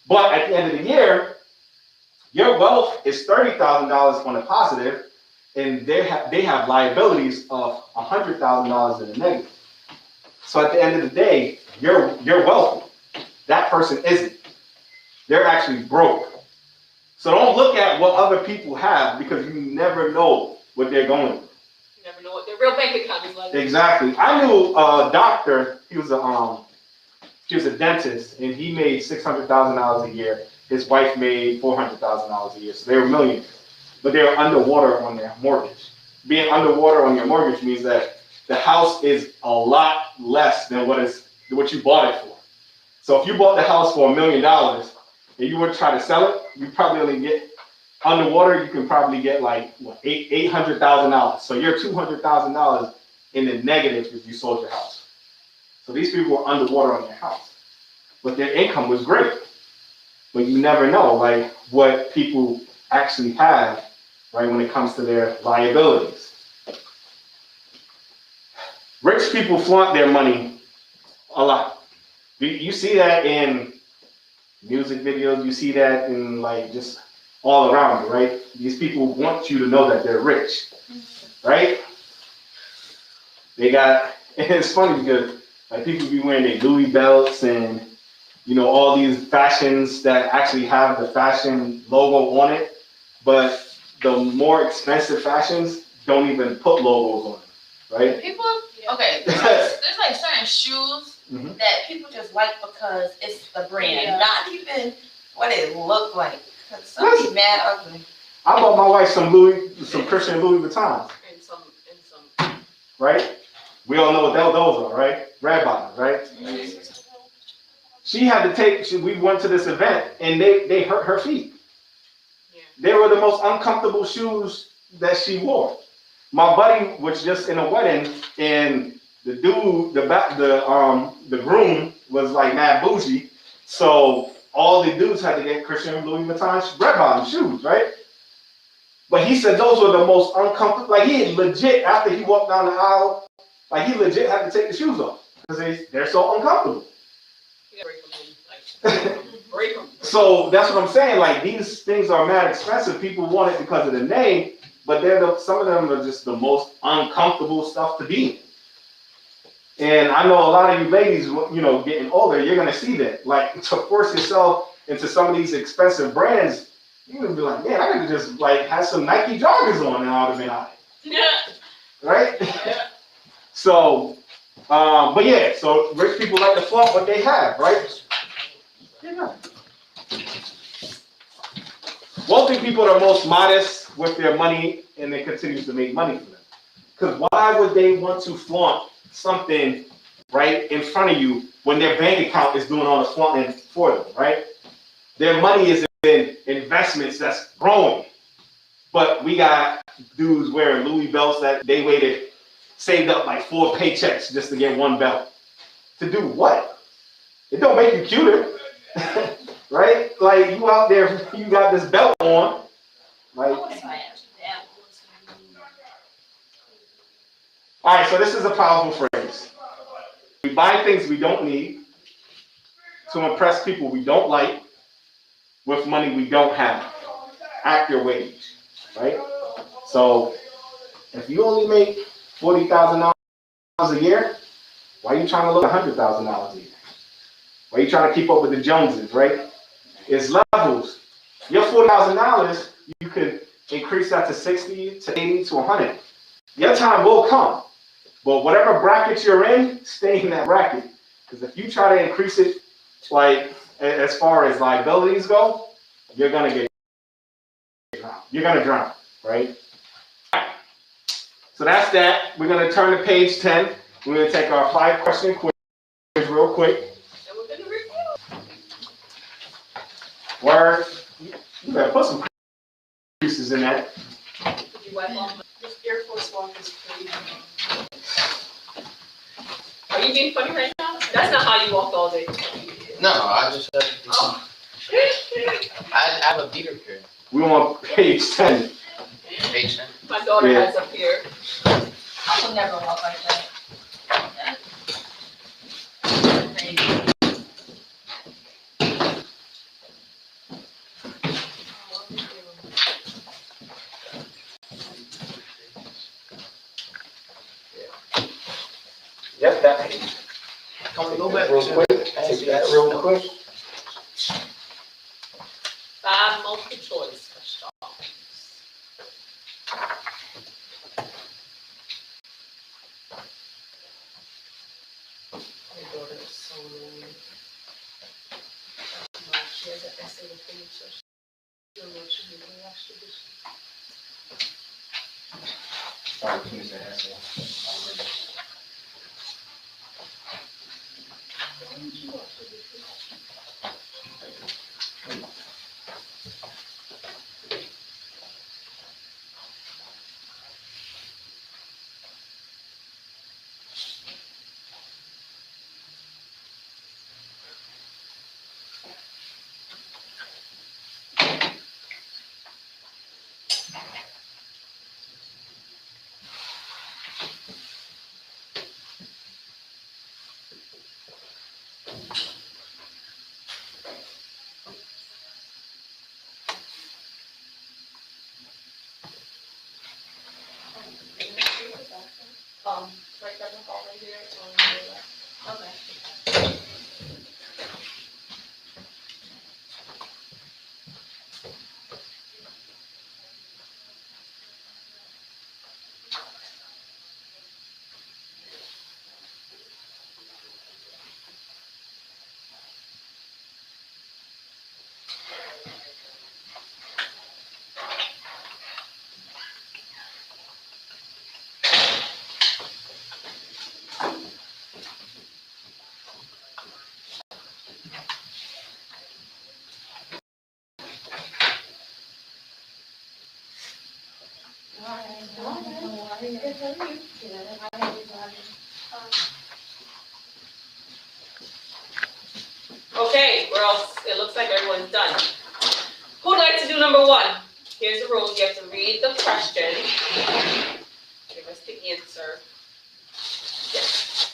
B: But at the end of the year, your wealth is $30,000 on the positive, and they have liabilities of $100,000 in the negative. So at the end of the day, you're wealthy. That person isn't. They're actually broke. So don't look at what other people have because you never know what they're going through.
D: You never know what their real bank account is like.
B: Exactly. I knew a doctor. He was a dentist, and he made $600,000 a year. His wife made $400,000 a year, so they were millionaires. But they were underwater on their mortgage. Being underwater on your mortgage means that the house is a lot less than what you bought it for. So if you bought the house for $1 million and you were to try to sell it, you probably only get underwater. You can probably get like $800,000. So you're $200,000 in the negative if you sold your house. So these people were underwater on their house, but their income was great. But you never know, like, what people actually have, right, when it comes to their liabilities. Rich people flaunt their money a lot. You see that in music videos. You see that in, like, just all around you, right? These people want you to know that they're rich, right? They got, and it's funny because, like, people be wearing their Louis belts and, you know, all these fashions that actually have the fashion logo on it, but the more expensive fashions don't even put logos on it, right?
E: People, okay, there's like certain shoes that people just like because it's the brand, not even what it look like. Cause some be mad ugly.
B: I bought my wife some Christian Louis Vuittons.
D: And some.
B: Right? We all know what those are, right? Red bottoms, right? She had to we went to this event and they hurt her feet. Yeah. They were the most uncomfortable shoes that she wore. My buddy was just in a wedding and the dude, the groom was like mad bougie. So all the dudes had to get Christian Louis Vuitton red bottom shoes, right? But he said those were the most uncomfortable. Like he legit, after he walked down the aisle, like he legit had to take the shoes off because they're so uncomfortable.
D: Break them.
B: So that's what I'm saying. Like these things are mad expensive. People want it because of the name, but some of them are just the most uncomfortable stuff to be in. And I know a lot of you ladies, you know, getting older, you're gonna see that. Like to force yourself into some of these expensive brands, you're gonna be like, man, I could just like have some Nike joggers on and I would have been out.
D: Yeah.
B: Right? Yeah. So, but yeah, so rich people like to flaunt what they have, right? Yeah. Wealthy people are most modest with their money and they continue to make money for them. Because why would they want to flaunt something right in front of you when their bank account is doing all the flaunting for them, right? Their money is in investments that's growing. But we got dudes wearing Louis belts that they saved up like 4 paychecks just to get one belt. To do what? It don't make you cuter. Right? Like you out there, you got this belt on. Like, all right, so this is a powerful phrase. We buy things we don't need to impress people we don't like with money we don't have. Act your wage, right? So if you only make $40,000 a year, why are you trying to look at $100,000 a year? Why are you trying to keep up with the Joneses, right? It's levels. Your $40,000, you could increase that to 60, to 80, to 100. Your time will come. But whatever bracket you're in, stay in that bracket. Because if you try to increase it, like as far as liabilities go, you're gonna get drowned. You're gonna drown, right? So that's that. We're gonna turn to page 10. We're gonna take our 5-question quiz real quick.
D: And we're gonna review.
B: Word. You better put some creases in that.
D: Did you wipe off?
F: This Air Force walk is crazy.
D: Are you being funny right now? That's not how you walk all day.
A: No, I just said I have a bigger pair.
B: We want page 10.
A: Page 10.
C: My daughter
B: Yeah.
C: has a pair.
E: I would never walk like that.
B: Yep, that page.
A: Can we go back
B: Real
A: to
B: quick. Take that real quick.
C: 5 multiple choice questions. My daughter is so annoying. She has an essay to finish, so she don't know what she did in the last tradition.
B: Sorry, finish that essay.
C: Right down the hall right here on the left.
E: Okay.
C: Okay, we're all, it looks like everyone's done. Who'd like to do number 1? Here's the rules, you have to read the question. Give us the answer.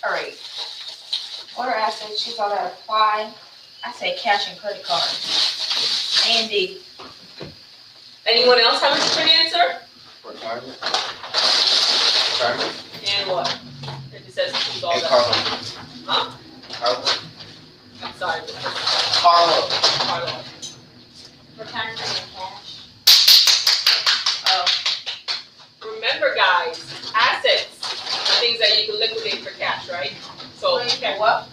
E: All right. Order assets, she's all that apply. I say cash and credit card. A and D.
C: Anyone else have a different answer?
A: Retirement. Retirement.
C: And what? It says choose all
A: And
C: that.
A: Carlo.
C: Huh?
A: Carlo.
C: I'm sorry.
A: Carlo.
C: Carlo.
E: Retirement and cash.
C: Remember guys, assets are things that you can liquidate for cash, right? So
E: What?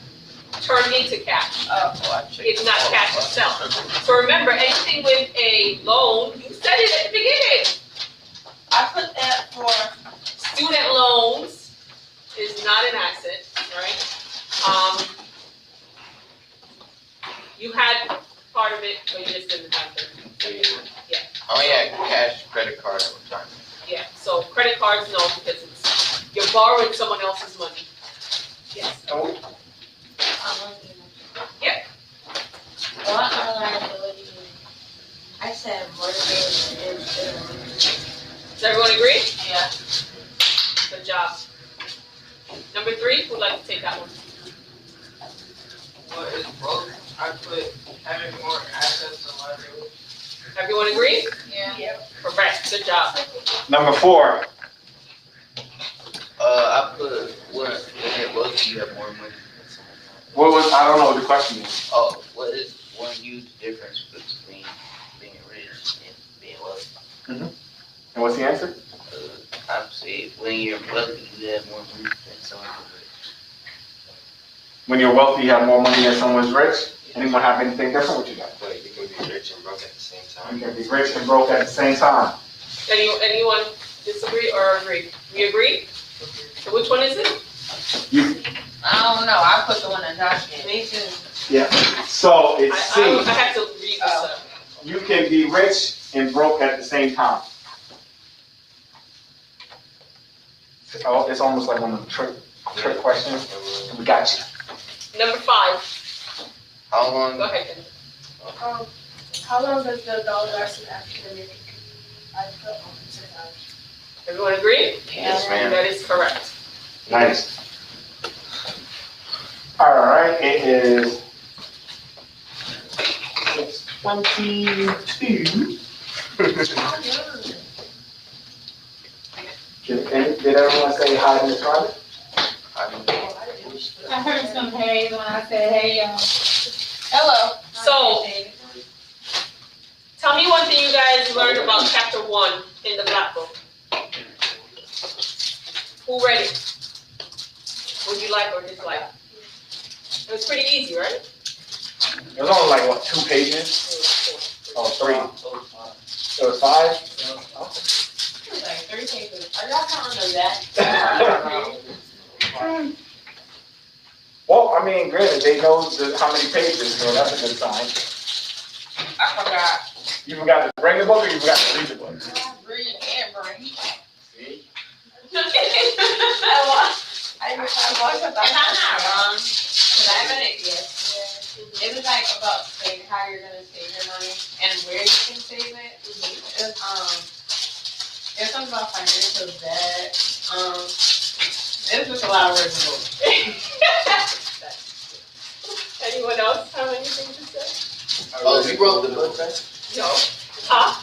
C: turn into cash.
E: Oh,
C: It's not cash itself. So remember, anything with a loan, you said it at the beginning.
E: I put that for
C: Student loans is not an asset, right? You had part of it, but you just didn't have it.
A: Oh yeah, cash, credit card, and retirement.
C: Yeah, so credit cards, no, because it's, you're borrowing someone else's money. Yes. Yeah.
E: what are liabilities? I said mortgage and
C: Does everyone agree?
E: yeah.
C: Good job. Number 3, who'd like to take that one?
G: What is broke? I put having more assets than liabilities.
C: Everyone agree?
E: Yeah.
C: Correct, good job.
B: Number 4.
A: I put when it was you have more money than someone else.
B: What was, I don't know what the question is.
A: Oh, what is one huge difference between being rich and being wealthy?
B: And what's the answer?
A: I would say when you're wealthy, you have more money than someone who's rich.
B: When you're wealthy, you have more money than someone's rich. Anyone have anything different? What you got?
H: But you can be rich and broke at the same time.
B: You can be rich and broke at the same time.
C: Anyone disagree or agree? We agree? So which one is it?
B: You,
E: I don't know. I put the one that Josh gave.
C: Me too.
B: yeah. So it's C.
C: I have to read this up.
B: You can be rich and broke at the same time. Oh, it's almost like one of the trick questions. We got you.
C: Number 5,
A: How long?
C: go ahead, Ken.
F: How long does the dollar last in African American? I put on
C: Everyone agree?
A: Yes, ma'am.
C: That is correct.
B: Nice. All right, it is 6:22. Did everyone say hi to Miss Carter?
D: I heard some hey when I said hey, y'all.
E: Hello.
C: So, tell me one thing you guys learned about chapter 1 in the black book. Who read it? Would you like or dislike? It was pretty easy, right?
B: It was only like, what, 2 pages? Oh, 3. So it's 5?
E: It was like 3 pages. Are y'all counting on that?
B: Well, I mean, granted, they know how many pages, so that's a good sign.
E: I forgot.
B: You forgot to bring the book or you forgot to read the book?
E: Read and bring.
B: See?
E: I watched it. And I'm not wrong. Cause I haven't it yet. Yeah. It was like about like how you're gonna save your money and where you can save it. It was, there's something about financial debt. It was just a lot of words to go.
C: Anyone else have anything to say?
A: Oh, you wrote the book, right?
C: No. Huh?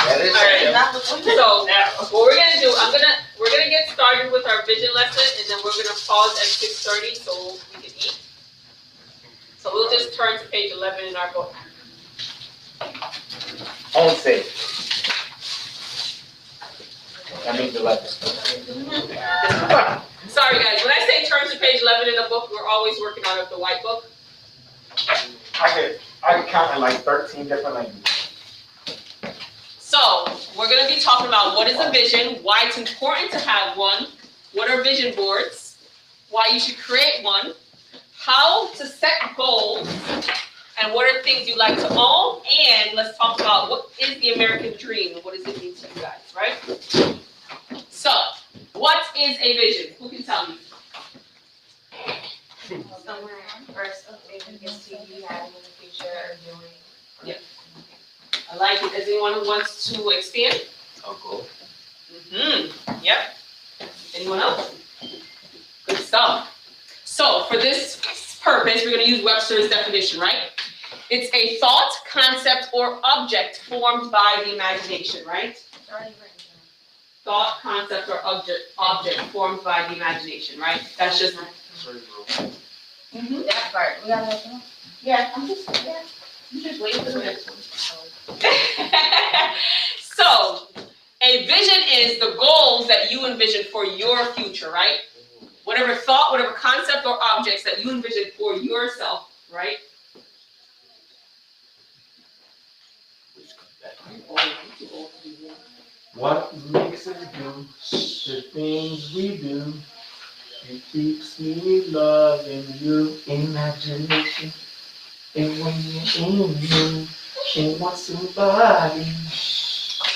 A: That is.
C: Alright. So, what we're gonna do, we're gonna get started with our vision lesson, and then we're gonna pause at 6:30 so we can eat. So we'll just turn to page 11 in our book.
B: On safe. That means 11.
C: Sorry guys, when I say turn to page 11 in the book, we're always working out of the white book.
B: I could count in like 13 different languages.
C: So, we're gonna be talking about what is a vision, why it's important to have one, what are vision boards, why you should create one, how to set goals, and what are things you like to own, and let's talk about what is the American dream, and what does it mean to you guys, right? So, what is a vision? Who can tell me?
E: Somewhere first something you can see you having in the future or doing.
C: Yep. I like it. Is anyone who wants to expand?
A: Oh, cool.
C: Yep. Anyone else? Good stuff. So, for this purpose, we're going to use Webster's definition, right? It's a thought, concept, or object formed by the imagination, right? Thought, concept, or object formed by the imagination, right? That's just.
E: That part. We gotta let them. Yeah, I'm just waiting for the next one.
C: So, a vision is the goals that you envision for your future, right? Whatever thought, whatever concept or objects that you envision for yourself, right?
B: What makes us do the things we do? It keeps me loving you. Imagination. And when you're in you, and want somebody.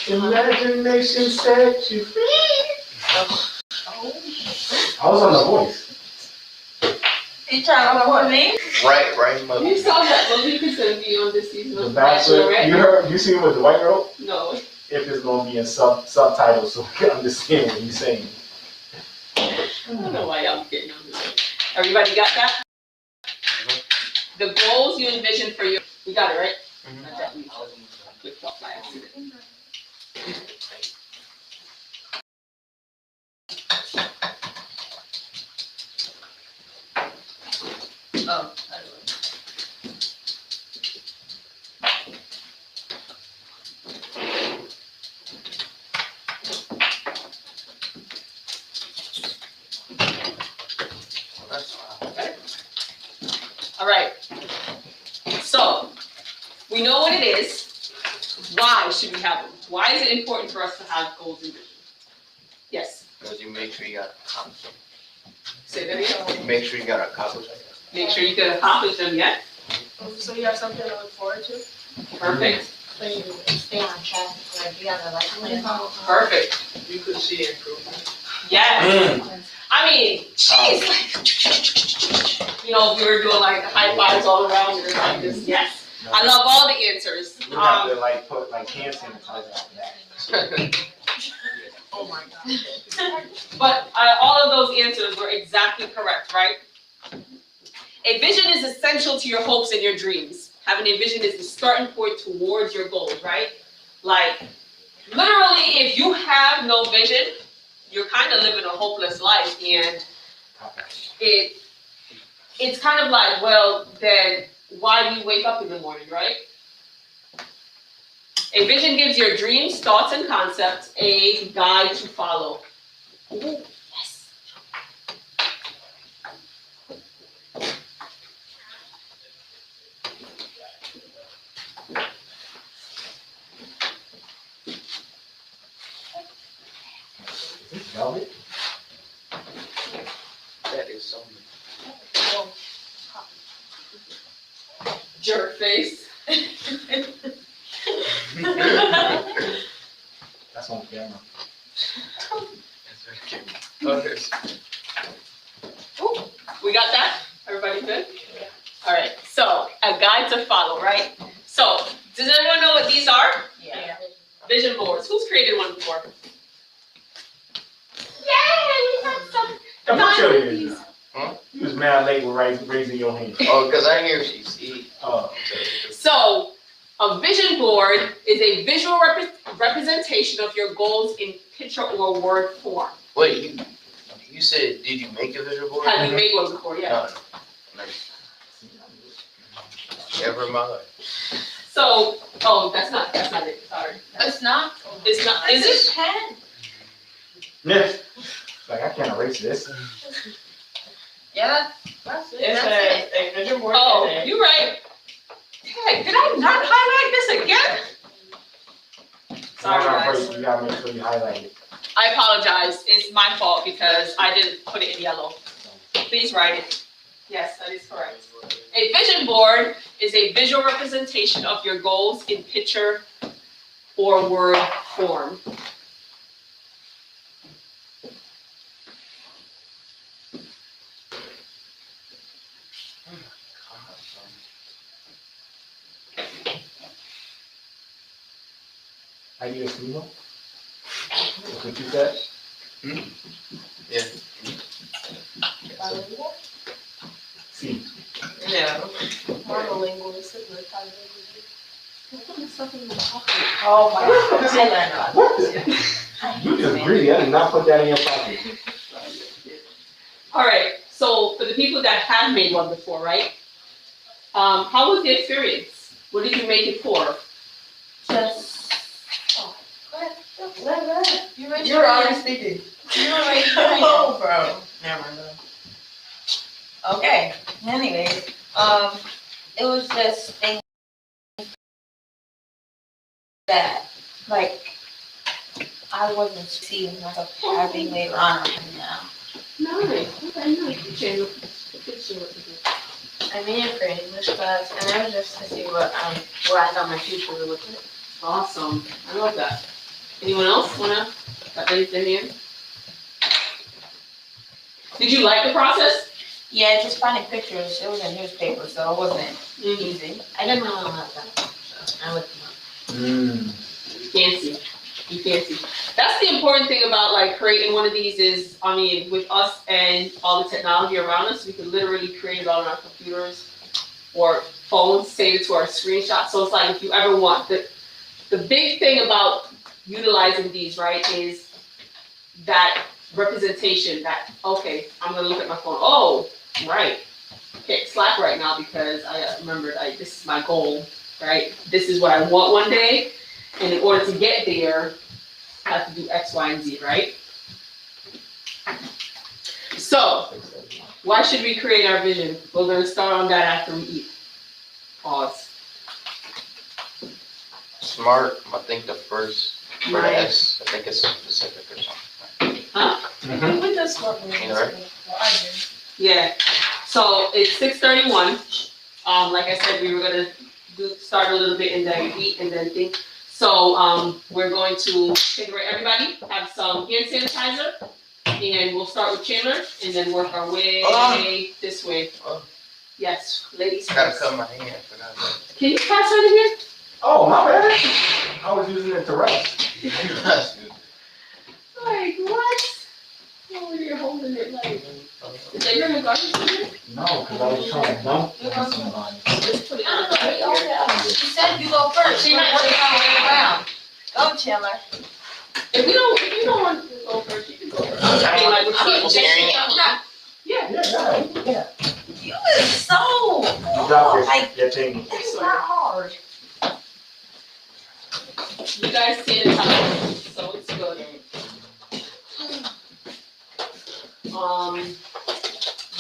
B: Imagination set you free. I was on The Voice.
E: You trying to put me?
A: Right, mother.
C: You saw that movie because it'll be on this season
B: The
C: of
B: Bachelor.
C: Bachelorette?
B: You seen what the white girl?
C: No.
B: If it's gonna be in subtitles so we can understand what he's saying.
C: I don't know why y'all getting on this. Everybody got that? The goals you envision for your. You got it, right? I clicked off by accident.
E: Oh,
C: All right. So, we know what it is. Why should we have them? Why is it important for us to have goals and visions? Yes.
A: Because you make sure you got accomplish.
C: Say that again.
A: You make sure you got accomplish.
C: Make sure you can accomplish them yet.
F: So you have something to look forward to?
C: Perfect.
E: so you stay on track. Like you gotta like plan.
C: Perfect.
G: You could see improvement.
C: Yes. I mean, jeez, like, you know, we were doing like high fives all around and like this. Yes, I love all the answers.
B: We have to like put like hand sanitizer on that.
C: Oh my God. But all of those answers were exactly correct, right? A vision is essential to your hopes and your dreams. Having a vision is the starting point towards your goals, right? Like, literally, if you have no vision, you're kind of living a hopeless life, and it's kind of like, well, then why do you wake up in the morning, right? A vision gives your dreams, thoughts, and concepts a guide to follow. Ooh, yes.
B: Velvet?
A: That is something.
C: Jerk face.
B: That's on camera.
A: Others.
C: We got that? Everybody good? All right, so a guide to follow, right? So, does anyone know what these are?
E: Yeah.
C: Vision boards. Who's created one before? Yay, we got some.
B: Come show you.
A: Huh?
B: You was mad late with raising your hand.
A: Oh, because I hear she see.
B: Oh.
C: So, a vision board is a visual representation of your goals in picture or word form.
A: Wait, you said, did you make a visual board?
C: Have you made one before? Yeah.
A: No. Never in my life.
C: So, that's not it. Sorry.
E: It's not.
C: It's not. Is it?
E: Pen.
B: Yes. Like, I can't erase this.
E: Yeah, that's it.
G: It says a vision board.
C: Oh,
G: in it.
C: you're right. Dang, did I not highlight this again? Sorry, guys.
B: You gotta make sure you highlight it.
C: I apologize. It's my fault because I didn't put it in yellow. Please write it. Yes, that is correct. A vision board is a visual representation of your goals in picture or word form.
B: I need a Sumo? That's what you said?
A: Yeah.
B: See.
G: Yeah.
F: Monolingual,
E: Oh my God. I learned about
B: What
E: this.
B: the? You just greedy. I did not put that in your pocket.
C: All right. So for the people that have made one before, right? How was the experience? What did you make it for?
E: Just. You raised
G: You're already speaking.
E: You were raised your hand.
G: Oh, bro. Never mind.
E: Okay, anyways, it was just things that, like, I wasn't seeing like a having later on now.
C: Nice. Okay, nice.
F: I made it for English class, and that was just to see what I thought my future would look like.
C: Awesome. I love that. Anyone else wanna raise their hand? Did you like the process?
E: Yeah, just finding pictures, it was a newspaper, so it wasn't easy. I didn't know about that, so I looked them up.
C: Fancy. You fancy. That's the important thing about like creating one of these is, I mean, with us and all the technology around us, we can literally create it on our computers or phones, save it to our screenshot. So it's like if you ever want the big thing about utilizing these, right, is that representation that, okay, I'm gonna look at my phone, oh, right, okay, Slack right now because I remembered this is my goal, right? This is what I want one day, and in order to get there, I have to do X, Y, and Z, right? So, why should we create our vision? We're gonna start on that after we eat. Pause.
A: Smart, I think the first, for the S, I think it's specific or something.
B: Mm-hmm.
F: We just smart movies.
A: You know, right?
F: Well, I did.
C: Yeah, so it's 6:31. Like I said, we were gonna start a little bit and then eat and then think. So, we're going to take a break. Everybody have some hand sanitizer.
D: And we'll start with Chandler and then work our way this way.
A: Oh.
D: Yes, ladies
A: I gotta
D: first.
A: cut my hand. Forgot
D: Can you pass over here?
B: Oh, my bad. I was using it to rest.
A: that.
D: Like, what? Oh, you're holding it like. Is that your garden?
B: No, because I was trying to dunk on somebody.
D: Just put it
E: I
D: on
E: don't know,
D: the
E: she said you go first. She might work her way around. Go, Chandler.
D: If you don't want to go first, you can go first. I mean, like, we're
E: I'm
D: sharing.
E: Yeah.
B: Yeah.
E: You is so.
B: You got
E: Like,
B: your thing.
E: it's not hard.
D: You guys see the time, so it's good.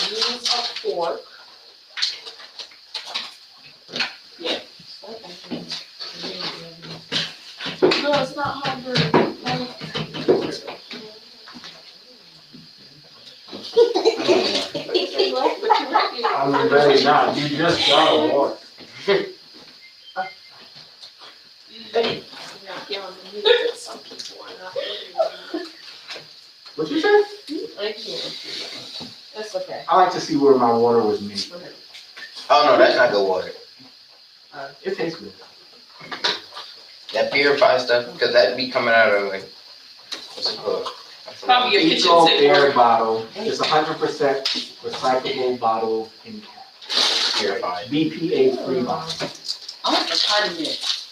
D: Use a fork. Yeah. No, it's not hard.
B: I'm ready now. You just got a water.
D: Some people are not.
B: What you say?
D: I can't. That's okay.
B: I like to see where my water was made.
A: Oh no, that's not good water.
B: It tastes good.
A: That purified stuff, because that be coming out of like, what's it called?
D: Probably your kitchen
B: Eco
D: sink.
B: air bottle. It's 100% recyclable bottle in cap.
A: Purified.
B: BPA free bottle.
E: I want the condiment.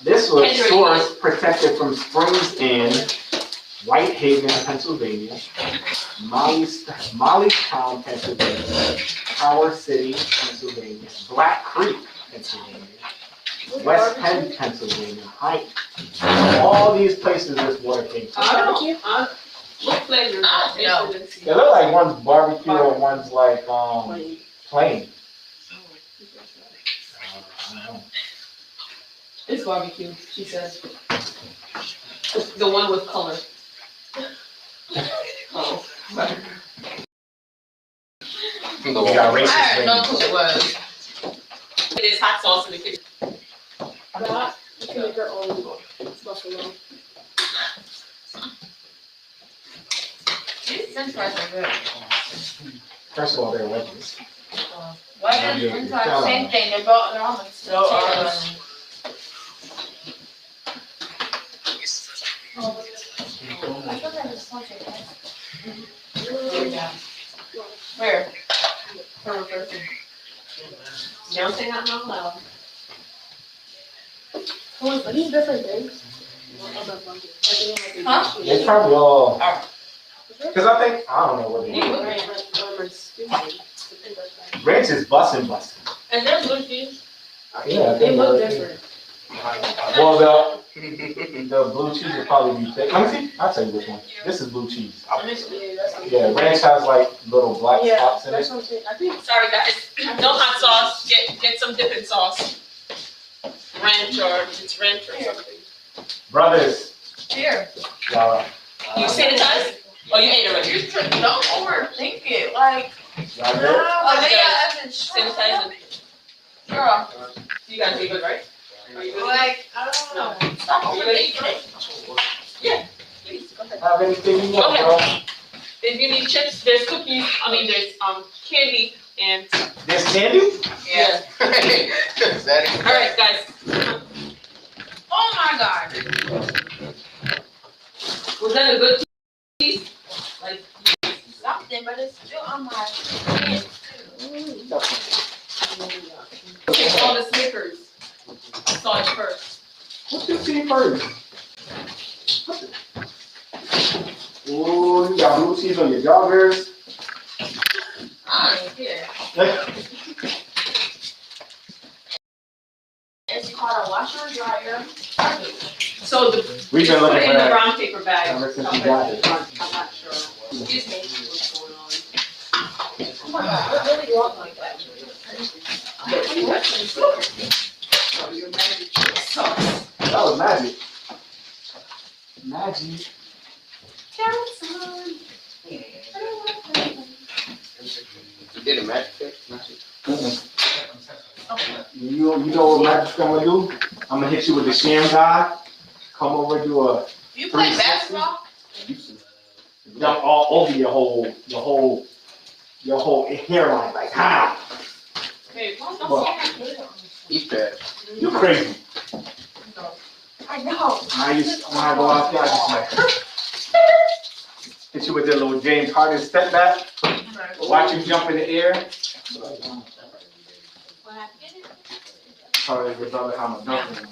B: This was
D: Kendrick.
B: sourced, protected from Springs Inn, Whitehaven, Pennsylvania, Mollystown, Pennsylvania, Power City, Pennsylvania, Black Creek, Pennsylvania, West Penn, Pennsylvania, Height. All these places this water came from.
D: What flavor?
E: I don't know.
B: They look like one's barbecue and one's like plain.
D: It's barbecue, she says. The one with color. Oh.
A: The
B: You got
A: water.
E: I
B: racist
E: didn't know
B: things.
E: who it was.
D: It is hot sauce in the kitchen.
F: That, you can make your own buffalo.
E: These french fries are good.
B: First of all, they're wedges.
E: Why didn't french fries, same thing, they're both, they're almost so, I thought that was something else. Where?
D: Don't say that out loud.
F: Are these different things?
E: Huh?
B: They probably all, because I don't know what they are. Ranch is bussin'.
F: And they're blue cheese.
B: Yeah,
F: They look different.
B: Well, the blue cheese will probably be thick. Let me see. I'll tell you which one. This is blue cheese. Yeah, ranch has like little black spots in
F: That's
B: it.
F: what I'm saying. I think
D: Sorry guys, no hot sauce, get some dipping sauce. Ranch or something.
B: Brothers,
E: Here.
B: y'all,
D: You sanitize? Oh, you ate already.
E: Don't overthink it, like,
B: y'all good?
E: oh, they got that
D: Sanitize.
E: Girl,
D: You guys are good, right? Are you good?
E: like, I don't know. Stop overthinking it.
D: Please, go ahead.
B: Have anything you
D: Go
B: want,
D: ahead.
B: bro?
D: If you need chips, there's cookies, there's candy and.
B: There's candy?
E: Yeah.
A: Is that it?
D: Alright, guys.
E: Oh my God.
D: Was that a good piece? Like,
E: Something, but it's still on my hand.
D: take all the Snickers. I saw it first.
B: What's your team first? Ooh, you got blue cheese on your joggers.
E: Here. It's called a washer and dryer.
D: So
B: We've been
D: put
B: looking
D: it
B: for
D: in the
B: that
D: brown paper bag.
B: ever since you got it.
D: I'm not sure. Excuse me. What's going on?
E: Oh my God, what really walk like that?
D: Oh, your magic sauce.
B: That was magic. Magic.
A: You did a magic trick?
B: You know what magic's gonna do? I'm gonna hit you with the sham guy. Come over, do a
E: You play basketball?
B: Jump all over your whole hairline, like, ha!
D: Hey,
B: What?
A: Eat that.
B: You crazy.
F: I know.
B: When I go out there, I just like, hit you with that little James Harden step back, watch you jump in the air. Sorry, your brother, how I'm dunking.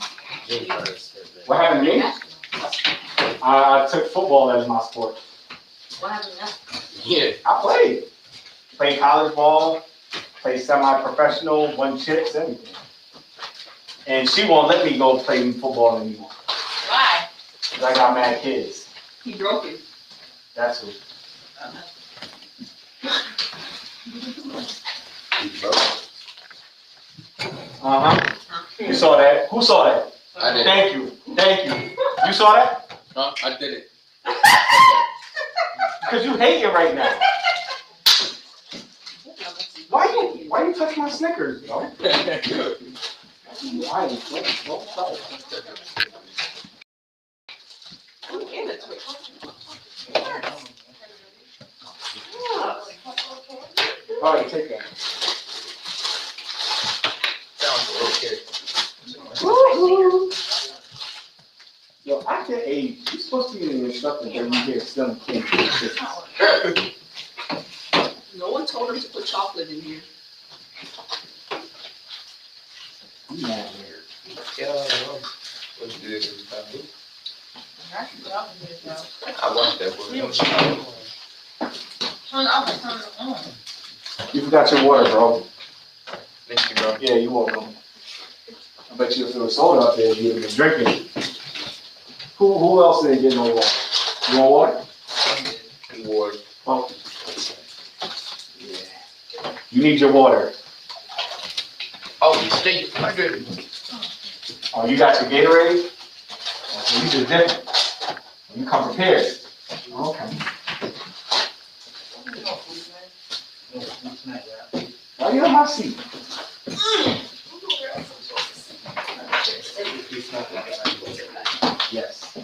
B: What happened to me? I took football as my sport.
E: What happened to that?
A: Yeah.
B: I played. Played college ball, played semi-professional, won chips, everything. And she won't let me go play football anymore.
E: Why?
B: Because I got mad kids.
D: he broke it.
B: That's who. You saw that? Who saw that?
A: I did.
B: Thank you. You saw that?
A: No, I did it.
B: Because you hate it right now. Why you touch my Snickers, yo? Why? All right, take that.
A: Sounds a little kid.
B: Yo, at your age, you're supposed to be an instructor that you hear selling kids.
D: No one told him to put chocolate in here.
B: You mad weird.
A: Yeah, what's good? I watched that movie.
B: You forgot your water, bro.
A: Thank you, bro.
B: Yeah, you welcome. I bet you if there was soda up there, you'd have been drinking. Who else didn't get no water? You want water?
A: Water.
B: Oh. Yeah. You need your water.
A: Oh, you stay hydrated.
B: Oh, you got your Gatorade? Okay, you just different. You come prepared. Okay. Why you on my seat? Yes.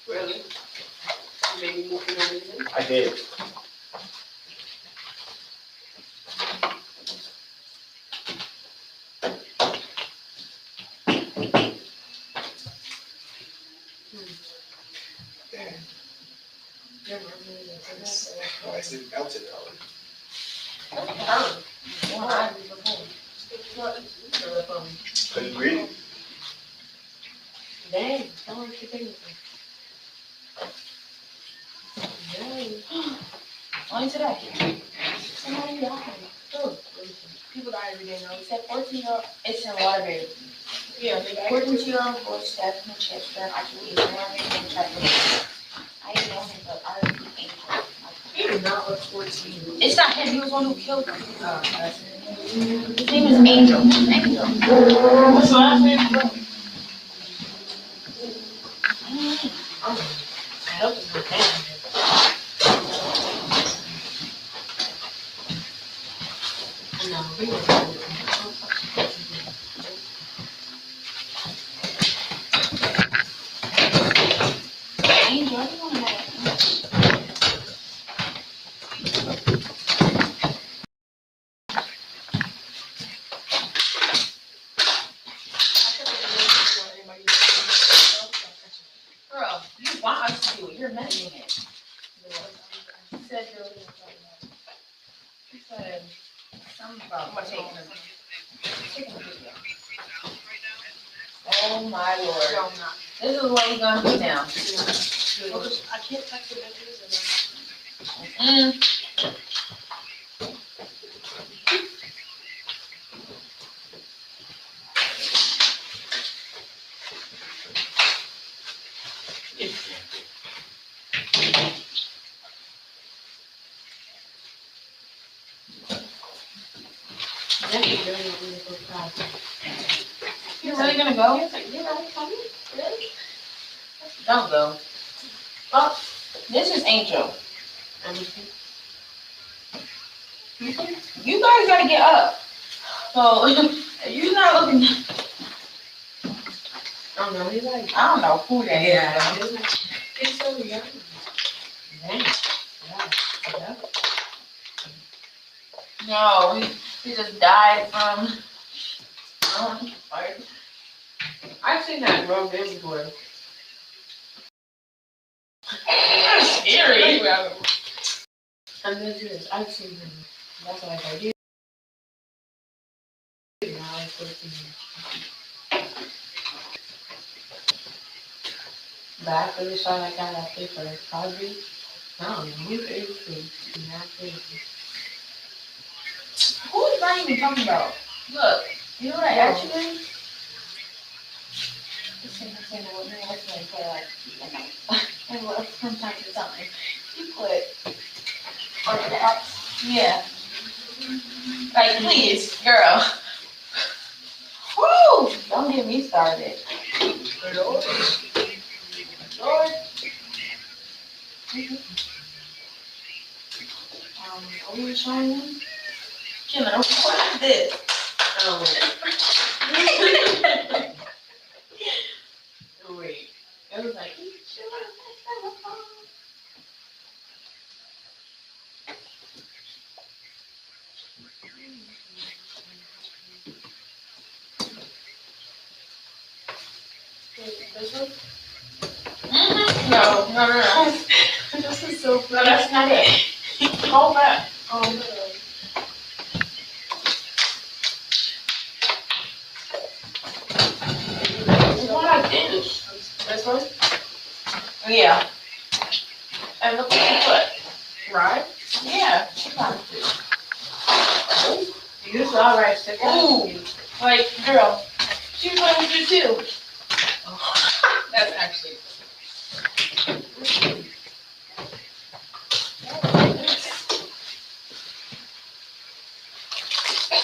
D: Really? You made me move for no reason?
B: I did.
H: I said melted already. Couldn't breathe.
F: Dang, don't want to take anything.
E: Only today.
F: Somebody died. Oh, people die every day now. He said 14-year-old. It's in Waterbury. Yeah, they died. 14-year-old boy stabbed in the chest during occupation. I didn't know him, but I ain't.
E: He did not look 14.
F: It's not him. He was the one who killed him.
E: His name is Angel. Angel.
F: What's the last name? I hope it's not him. No, we don't know. Angel, I don't want to know.
E: Girl, you want us to do it. You're mentioning it.
F: He said
E: Something about
F: I'm gonna take
E: taking
F: him.
E: a video. Oh my lord.
F: No, I'm not.
E: This is what we gonna do now.
F: I can't text the messages
E: You're really gonna go?
C: Really?
E: Don't go. Oh, this is Angel. You guys gotta get up. So, you're not looking.
F: I don't know, he's like,
E: I don't know who that is.
C: Yeah.
F: he's so young.
E: No, he just died from. Fire.
F: I've seen that wrong game before.
E: That's scary.
F: I'm not serious, I've seen him. That's what I heard. Now I still see him. But after this shot I got that paper, probably, I don't know, who's anything.
E: Who is that even talking about? Look, you know what I actually. And look, from time to time, you put on the box. Yeah. Like, please, girl. Woo! Don't get me started. Lord. What are we showing them? Kimmy, what is this?
F: Oh, wait. It was like, this one?
E: No.
F: This is so
E: No,
F: funny.
E: that's not it. Go back. What I did.
F: This one?
E: Yeah. And look what you put.
F: Right?
E: Yeah, she got it.
F: You saw right, stick
E: Ooh. Like, girl, she was going to do too.
C: That's actually.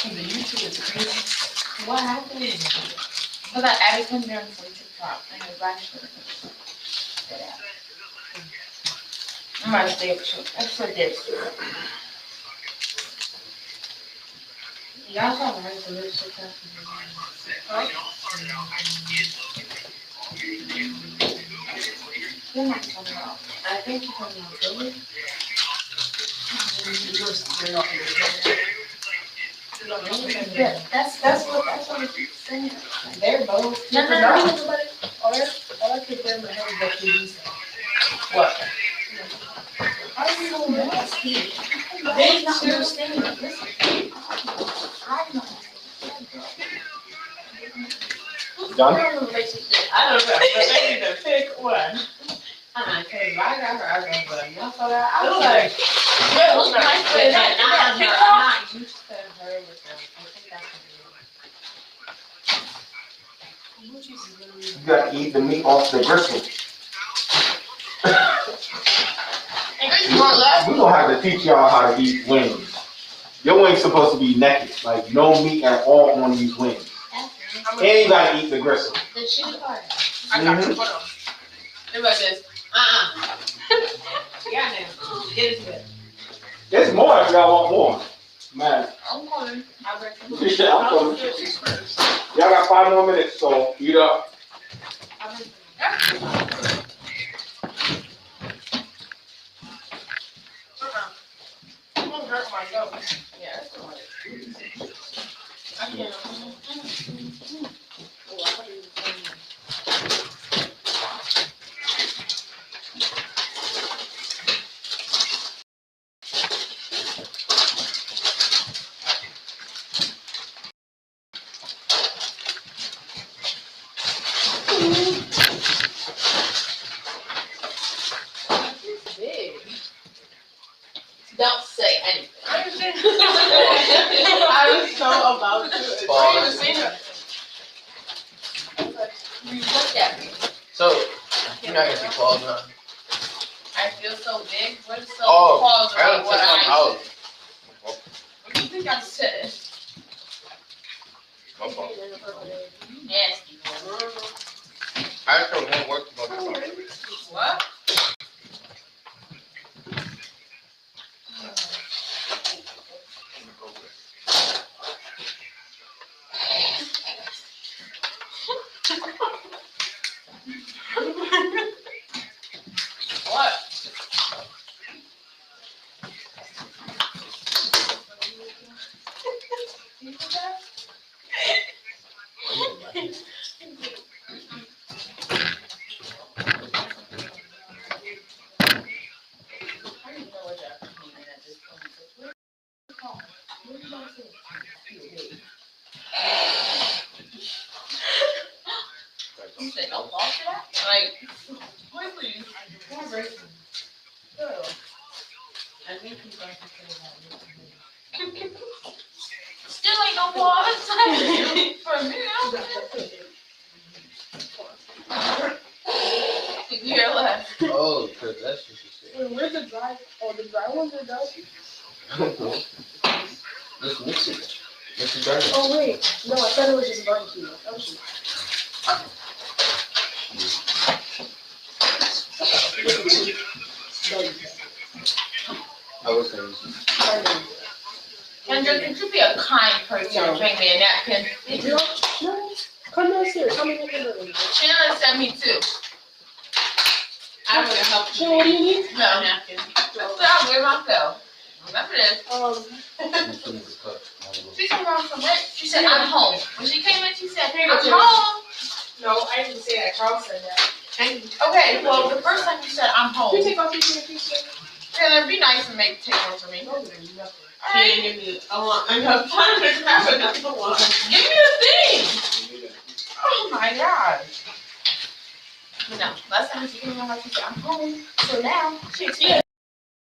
C: The YouTube is crazy.
E: What happened? Because I added him there for TikTok and his last shirt. I'm about to stay up to that's for this.
F: Y'all saw right, so this shit
E: You're not talking about.
F: I think you're talking about Billy.
E: Yeah, that's what it's saying.
F: They're both.
E: No.
F: All I could get in my head is that she said.
E: What?
F: I don't know what to see.
E: They not understanding. Listen. I know.
B: Done?
F: I don't know, but they need to pick one. Cause I got her arguing, but y'all saw that? I was like,
E: Yeah, look nice, but it's
F: I'm
E: not
F: not
E: TikTok.
F: used to her with them. I think that's what
B: You gotta eat the meat off the bristle. We gonna have to teach y'all how to eat wings. Your wings supposed to be naked, like no meat at all on these wings. And you gotta eat the gristle.
E: The chili part.
C: I got you. Hold on. Everybody says,
F: Yeah, now. Get into it.
B: There's more if y'all want more. Man.
C: I'm calling.
F: I'll break some.
B: Yeah, I'm coming. Y'all got 5 more minutes, so eat up.
F: I'll break some.
C: I'm gonna hurt myself.
F: Yeah, that's the one.
C: I can't.
F: Big.
C: Don't say anything.
F: I was so about to.
A: Pause.
C: You looked at me.
A: So, you're not gonna see pause now.
C: I feel so big. What is so
A: Oh,
C: pause
A: I
C: about
A: don't
C: what
A: take
C: I
A: my house.
C: What do you think I said?
A: My fault.
C: Nasty.
A: I just don't want work to go to
C: What? What? I don't even know what y'all meaning at this point. Where's the phone? Where did I say? You said no fault for that? Like, please.
F: I think he's going to say that.
C: Still ain't no fault for me. You're left.
A: Oh, because that's what she said.
F: Wait, where's the dry? Oh, the dry ones are done?
A: Let's mix it. Mix it dirty.
F: Oh, wait. No, I thought it was just barbecue. Oh, shit.
A: I was saying.
C: Kendra, could you be a kind person and bring me a napkin?
F: No, come downstairs. Come in the room.
C: Shannon sent me two.
D: I would have helped
F: So what do you need?
C: No.
D: napkin.
C: That's what I wear myself. Remember this? She told me I'm from it. She said, I'm home. When she came in, she said, I'm home.
F: No, I didn't say that. Carl said that.
C: Okay, well, the first time you said, I'm home.
F: Can you take off your t-shirt?
C: Taylor, be nice and take one for me.
F: No, there's nothing.
C: All right.
D: Give me enough time to grab another one.
C: Give me the thing. Oh my God. You know, last time she came in my house, she said, I'm home. So now, she expects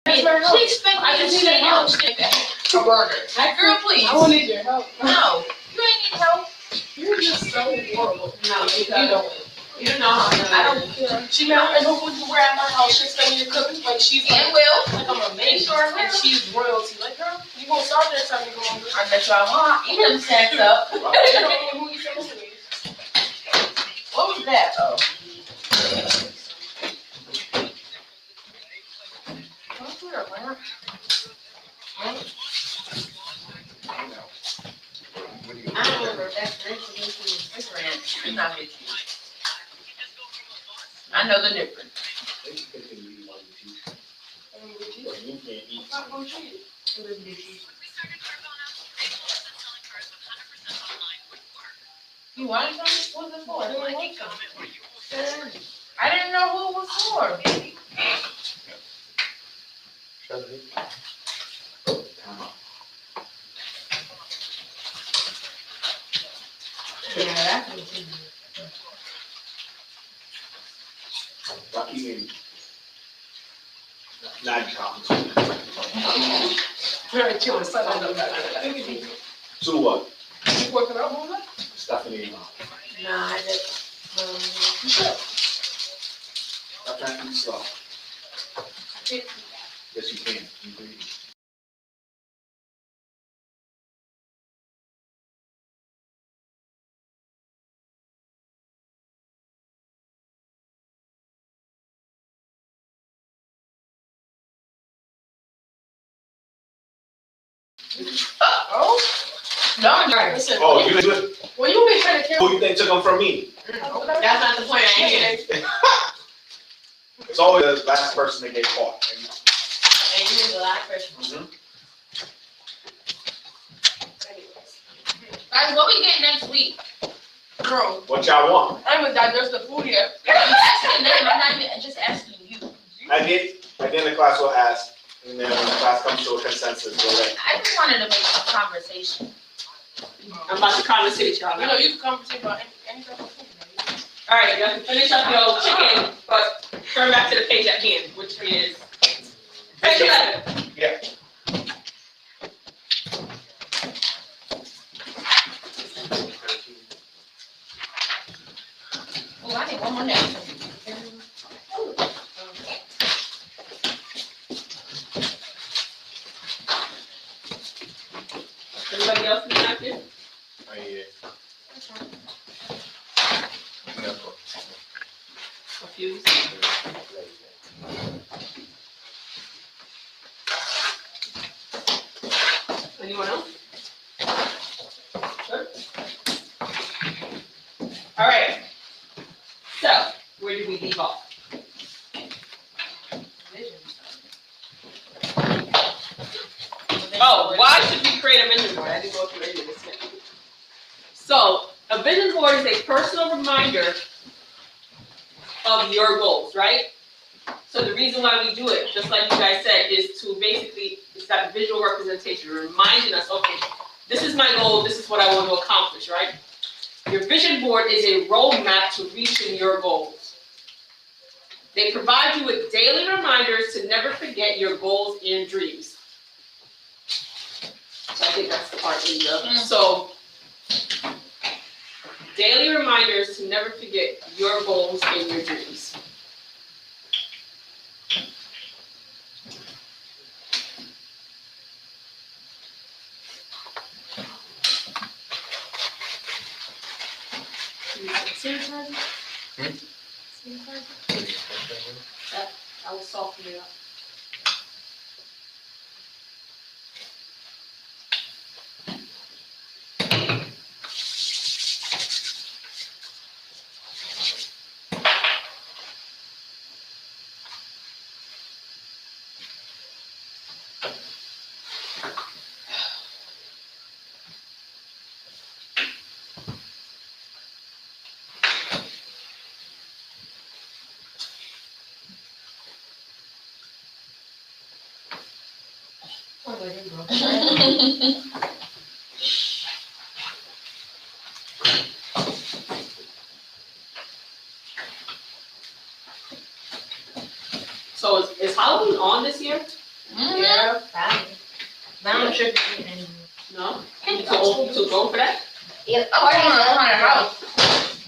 F: That's my help.
C: me to
F: need
C: say
F: help.
C: a burger. Girl, please.
F: I wanted your help.
C: No, you ain't need help.
F: You're just so horrible.
D: No,
C: You don't.
D: You know how
C: I don't care.
F: She made her no food to wear at my house. She expect me to cook like she's
C: And will.
F: like I'm a maid.
C: Sure will.
F: And she's royalty. Like, girl, you gonna starve next time you go hungry.
C: I bet you I won't. Eat them snacks up.
F: You don't know who you say this to.
C: What was that? Oh. What's your lamp? I don't remember if that's ranch or it's ranch. It's not Mickey. I know the difference. You wanted something? What was it for? I didn't know who it was for.
F: Yeah, that's what it is.
B: Rocky and Nine Counts.
F: Very chill. Son of a
B: So what?
F: You working out, Mona?
B: Stephanie.
F: Nah, I didn't. You should.
B: Stop trying to eat slow. Yes, you can. You can.
F: Oh?
C: No,
F: Listen.
B: Oh, you do it?
F: Well, you be trying to carry.
B: Who you think took them from me?
D: That's not the point. I ain't here.
B: It's always the last person that get caught.
C: And you were the last person.
B: Mm-hmm.
C: Guys, what we get next week?
F: Girl,
B: What y'all want?
F: I haven't digested the food yet.
C: I'm asking them. I'm not even just asking you.
B: At the end of class will ask, and then when the class comes to a consensus, we'll let.
C: I just wanted to make some conversation.
D: I'm about to conversate y'all
F: You
D: now.
F: know, you can conversate about any type of food.
D: All right, y'all can finish up your chicken, but turn back to the page at hand, which is page 11.
B: Yeah.
C: Oh, I need one more napkin.
D: Everybody else in the napkin?
B: Oh, yeah.
C: Anyone else? Good. All right. So, where did we leave off? Oh, why should we create a vision board? I didn't go through any of this yet. So, a vision board is a personal reminder of your goals, right? So the reason why we do it, just like you guys said, is to basically, it's that visual representation, reminding us, okay, this is my goal, this is what I want to accomplish, right? Your vision board is a roadmap to reaching your goals. They provide you with daily reminders to never forget your goals and dreams. So I think that's the part in the, so daily reminders to never forget your goals and your dreams. I will soften it up. So is Halloween on this year?
E: Yeah, probably. But I'm not sure if it's anymore.
C: No? Too old for that?
E: Yeah, I'm going to a house.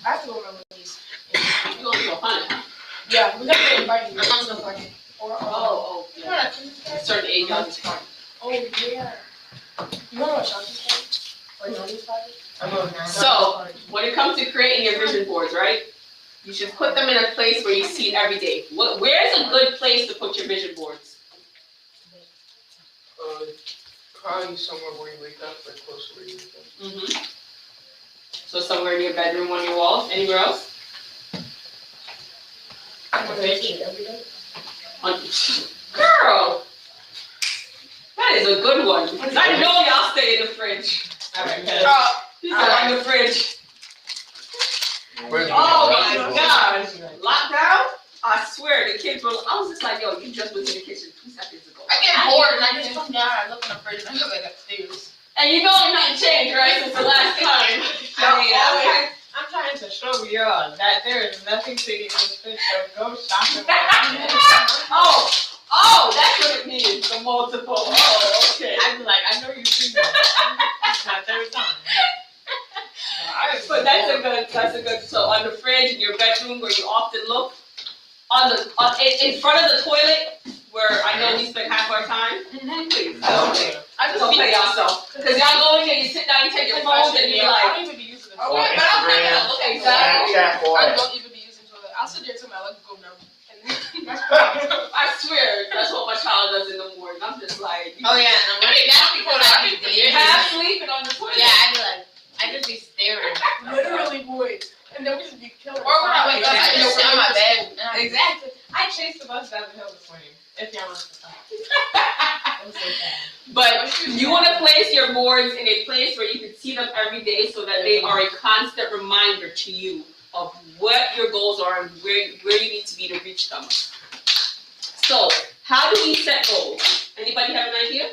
F: I have to go remember these.
C: You going to a haunted house?
F: Yeah, we got to invite you.
E: I'm going to
C: Oh, yeah. Certain age on this party.
F: Oh, yeah. You want to watch Shanti's party? Or Noni's party?
E: I'm going now.
C: So, when it comes to creating your vision boards, right? You should put them in a place where you see it every day. Where is a good place to put your vision boards?
G: Probably somewhere where you wake up, like close to where you wake up.
C: So somewhere in your bedroom, on your walls. Anywhere else? Girl! That is a good one. Because I know y'all stay in the fridge. Alright, she's in the fridge. Oh my gosh. Lockdown? I swear, the kids were, I was just like, yo, you just was in the kitchen 2 seconds ago.
E: I get bored and I just come down and look in the fridge and I go back upstairs.
C: And you know nothing changed, right, since the last time.
I: I'm trying to show y'all that there is nothing to eat in this fish, so go shopping.
C: Oh, that's what it means, the multiple. Oh, okay.
I: I'd be like, I know you see that. It's my third time.
C: But that's a good, so on the fridge in your bedroom where you often look, in front of the toilet, where I know we spend half our time, please, okay.
F: I just
C: Don't play yourself. Because y'all go in here, you sit down, you take your phone, and you're
F: I
C: like,
F: don't even be using it.
B: Oh,
F: But I'm not gonna look exactly.
B: Snapchat boy.
F: I don't even be using it. I'll sit there till my legs go numb.
C: I swear, that's what my child does in the morning. I'm just like,
E: Oh yeah, no, that's because I be there.
C: half sleeping on the toilet.
E: Yeah, I be like, I just be staring.
F: Literally would. And then we just be killing.
E: Or when I wake up, I just sit on my bed.
I: Exactly. I chased the bus down the hill this morning. If y'all want to talk.
C: But you want to place your boards in a place where you can see them every day so that they are a constant reminder to you of what your goals are and where you need to be to reach them. So, how do we set goals? Anybody have an idea?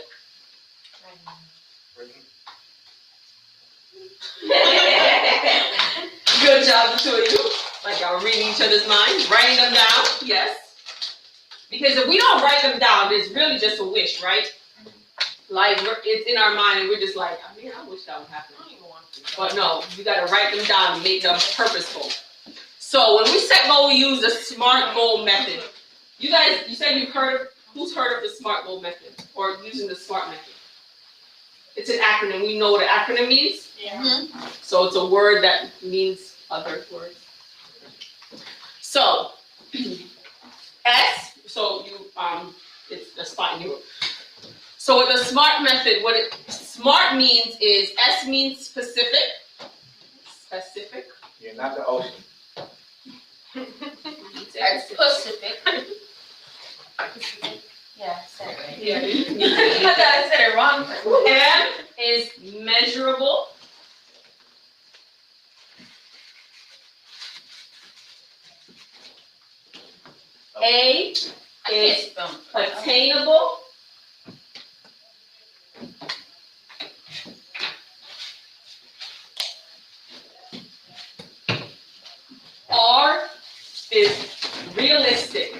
C: Good job, the two of you. Like y'all reading each other's minds, writing them down, yes. Because if we don't write them down, it's really just a wish, right? Like, it's in our mind and we're just like, I mean, I wish that would happen. But no, you gotta write them down and make them purposeful. So when we set goals, we use the SMART goal method. You guys, you said who's heard of the SMART goal method? Or using the SMART method? It's an acronym. We know what an acronym means?
F: Yeah.
C: So it's a word that means other words. So,
D: S, so you, it's the spot in you. So with the SMART method, what SMART means is, S means specific. Specific.
B: Yeah, not the ocean.
E: It's Pacific. Yeah, I said it right.
D: Yeah.
E: I thought I said it wrong.
D: M is measurable. A
E: I can't
D: is
E: spell.
D: attainable. R is realistic.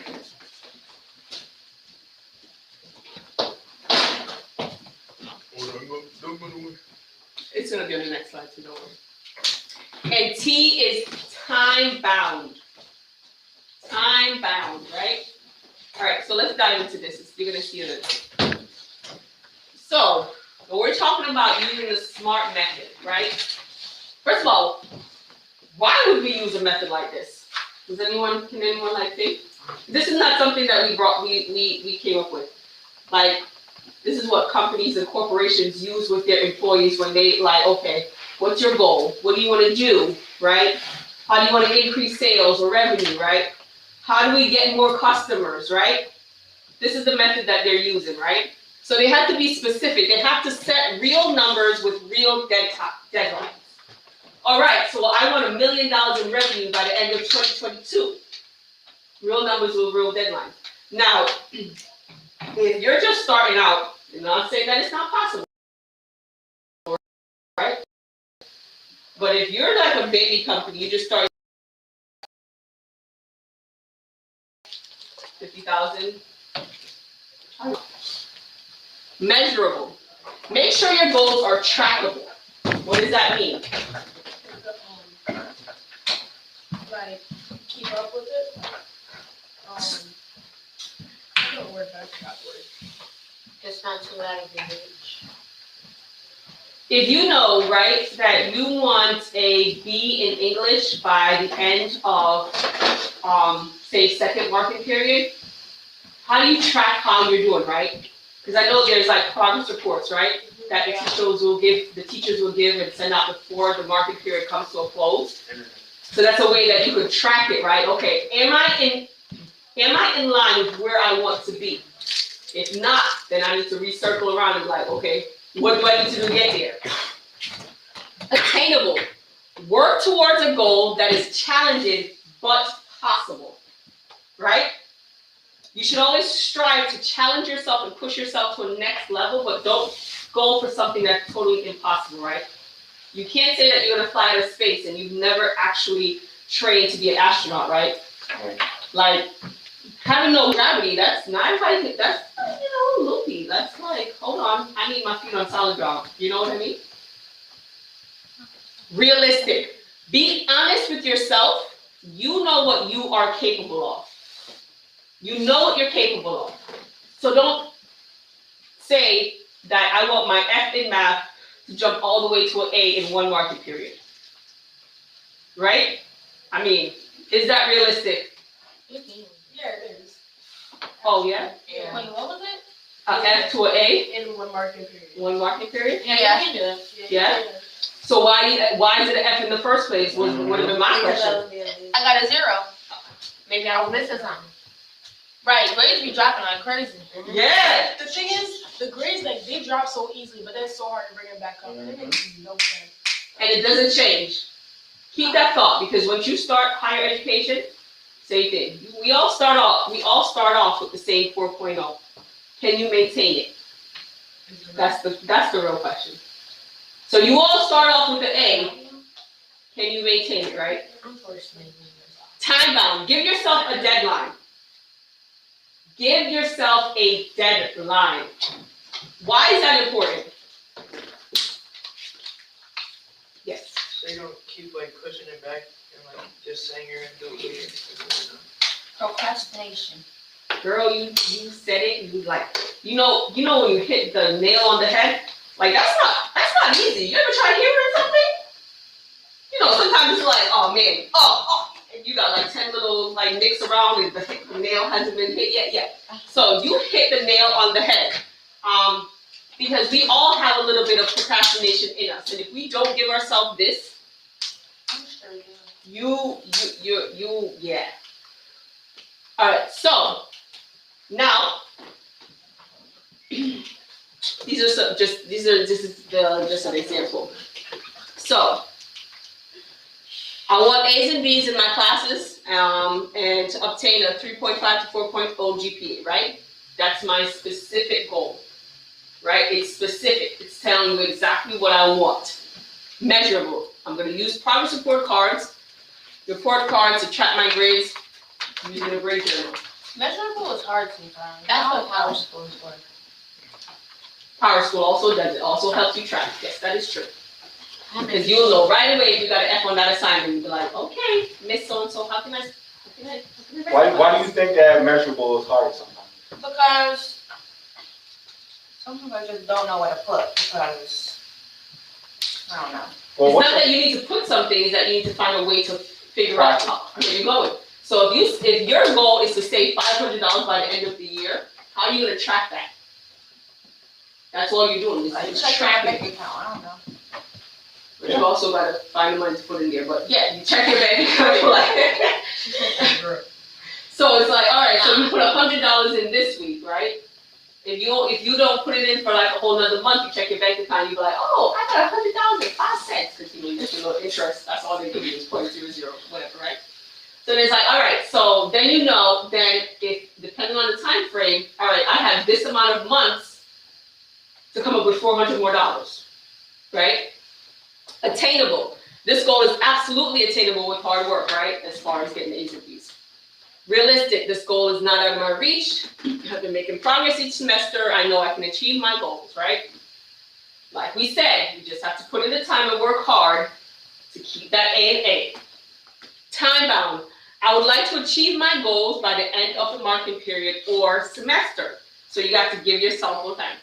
D: It's gonna be on the next slide, so don't worry. And T is time bound. Time bound, right? All right, so let's dive into this. You're gonna see it. So, when we're talking about using the SMART method, right? First of all, why would we use a method like this? Can anyone like think? This is not something that we came up with. Like, this is what companies and corporations use with their employees when they like, okay, what's your goal? What do you want to do, right? How do you want to increase sales or revenue, right? How do we get more customers, right? This is the method that they're using, right? So they have to be specific. They have to set real numbers with real deadlines. All right, so I want $1 million in revenue by the end of 2022. Real numbers with real deadlines. Now, if you're just starting out, I'm not saying that it's not possible, right? But if you're like a baby company, you just start 50,000. Measurable. Make sure your goals are trackable. What does that mean?
F: Like, keep up with it. I don't work that word.
E: Just not too out of your age.
D: If you know, right, that you want a B in English by the end of, say, second market period, how do you track how you're doing, right? Because I know there's like progress reports, right, that the teachers will give and send out before the market period comes to a close. So that's a way that you could track it, right? Okay, am I in line with where I want to be? If not, then I need to recircle around and be like, okay, what do I need to do to get there? Attainable. Work towards a goal that is challenging but possible, right? You should always strive to challenge yourself and push yourself to a next level, but don't go for something that's totally impossible, right? You can't say that you're gonna fly out of space and you've never actually trained to be an astronaut, right? Like, having no gravity, that's not everybody, that's, loopy. That's like, hold on, I need my feet on solid ground. You know what I mean? Realistic. Be honest with yourself. You know what you are capable of. You know what you're capable of. So don't say that I want my F in math to jump all the way to an A in one market period. Right? I mean, is that realistic?
F: Yeah, it is.
D: Oh, yeah?
E: Yeah. Wait, what was it?
D: F to an A
F: In one market period.
D: one market period?
E: Yeah, I can do that.
D: Yeah? So why is it an F in the first place? Would have been my question.
E: I got a 0. Maybe I was missing something. Right, grades be dropping like crazy.
D: Yeah.
F: The thing is, the grades, like, they drop so easily, but then it's so hard to bring them back up. And it makes no sense.
D: And it doesn't change. Keep that thought, because once you start higher education, same thing. We all start off with the same 4.0. Can you maintain it? That's the real question. So you all start off with the A. Can you maintain it, right? Time bound. Give yourself a deadline. Give yourself a deadline. Why is that important? Yes.
G: So you don't keep like pushing it back and like just saying you're gonna do it later.
E: Procrastination.
D: Girl, you said it. You know when you hit the nail on the head. Like that's not easy. You ever try hearing something? Sometimes it's like, oh man, you got like 10 little like nicks around and the nail hasn't been hit yet. Yeah. So you hit the nail on the head. Because we all have a little bit of procrastination in us, and if we don't give ourselves this, yeah. All right. So now this is just an example. So I want A's and B's in my classes, and to obtain a 3.5 to 4.0 GPA, right? That's my specific goal, right? It's specific. It's telling you exactly what I want. Measurable. I'm going to use progress report cards to track my grades using a grade journal.
E: Measurable is hard sometimes. That's what power school is for.
D: Power School also does it. Also helps you track. Yes, that is true. Because you'll know right away if you got an F on that assignment. You'll be like, okay, Miss So-and-so, how can I
B: Why do you think that measurable is hard sometimes?
E: Because sometimes I just don't know what to put because I don't know.
B: Well,
D: It's not that you need to put something, it's that you need to find a way to figure out where you're going. So if your goal is to save $500 by the end of the year, how are you going to track that? That's all you're doing. Is
E: Check my bank account. I don't know.
D: But you also got to find the money to put in there. But yeah, you check your bank account. So it's like, all right, so you put $100 in this week, right? If you don't put it in for like a whole nother month, you check your bank account, you be like, oh, I got $100.05 because you get your little interest. That's all they give you is 0.00, whatever, right? So it's like, all right, so then if depending on the time frame, all right, I have this amount of months to come up with $400 more, right? Attainable. This goal is absolutely attainable with hard work, right? As far as getting A's and B's. Realistic. This goal is not out of my reach. I've been making progress each semester. I know I can achieve my goals, right? Like we said, you just have to put in the time and work hard to keep that A and A. Time bound. I would like to achieve my goals by the end of the marking period or semester. So you got to give yourself a time.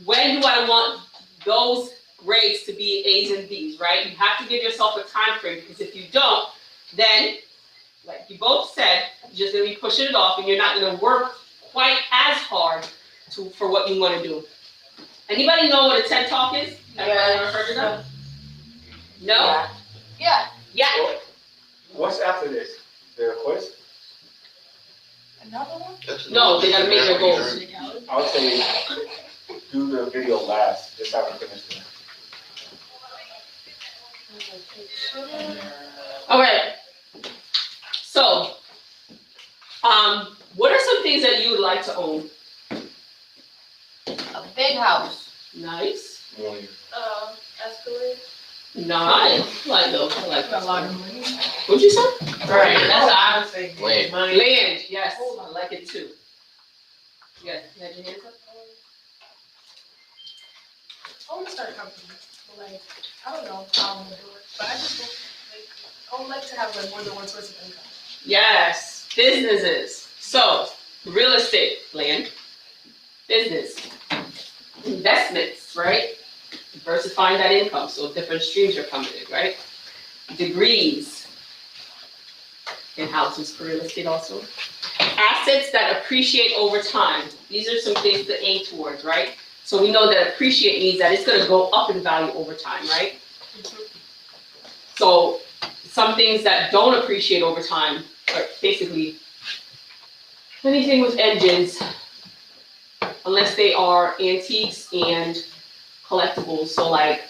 D: When do I want those grades to be A's and B's, right? You have to give yourself a time frame because if you don't, then, like you both said, you're just going to be pushing it off and you're not going to work quite as hard for what you want to do. Anybody know what a TED Talk is? Everybody ever heard of them? No?
E: Yeah.
D: Yeah.
B: What's after this? The quiz?
E: Another one?
D: No, they got to make their goals.
B: I would say do the video last. Just haven't finished it.
D: All right. So, what are some things that you would like to own?
E: A big house.
D: Nice.
F: Escalade.
D: Nice. I like those. I like
I: A lot of money.
D: What'd you say?
I: Right, that's what I was thinking.
A: Land.
I: Money.
D: Land. Yes, I like it too. Yes. You had your hands up?
F: I want to start a company. But like, I don't know how I'm gonna do it, but I would like to have like more than one source of income.
D: Yes. Businesses. So, real estate, land, business, investments, right? Diversifying that income, so different streams are coming in, right? Degrees in houses for real estate also. Assets that appreciate over time. These are some things to aim towards, right? So we know that appreciate means that it's going to go up in value over time, right? So some things that don't appreciate over time are basically anything with engines, unless they are antiques and collectibles. So like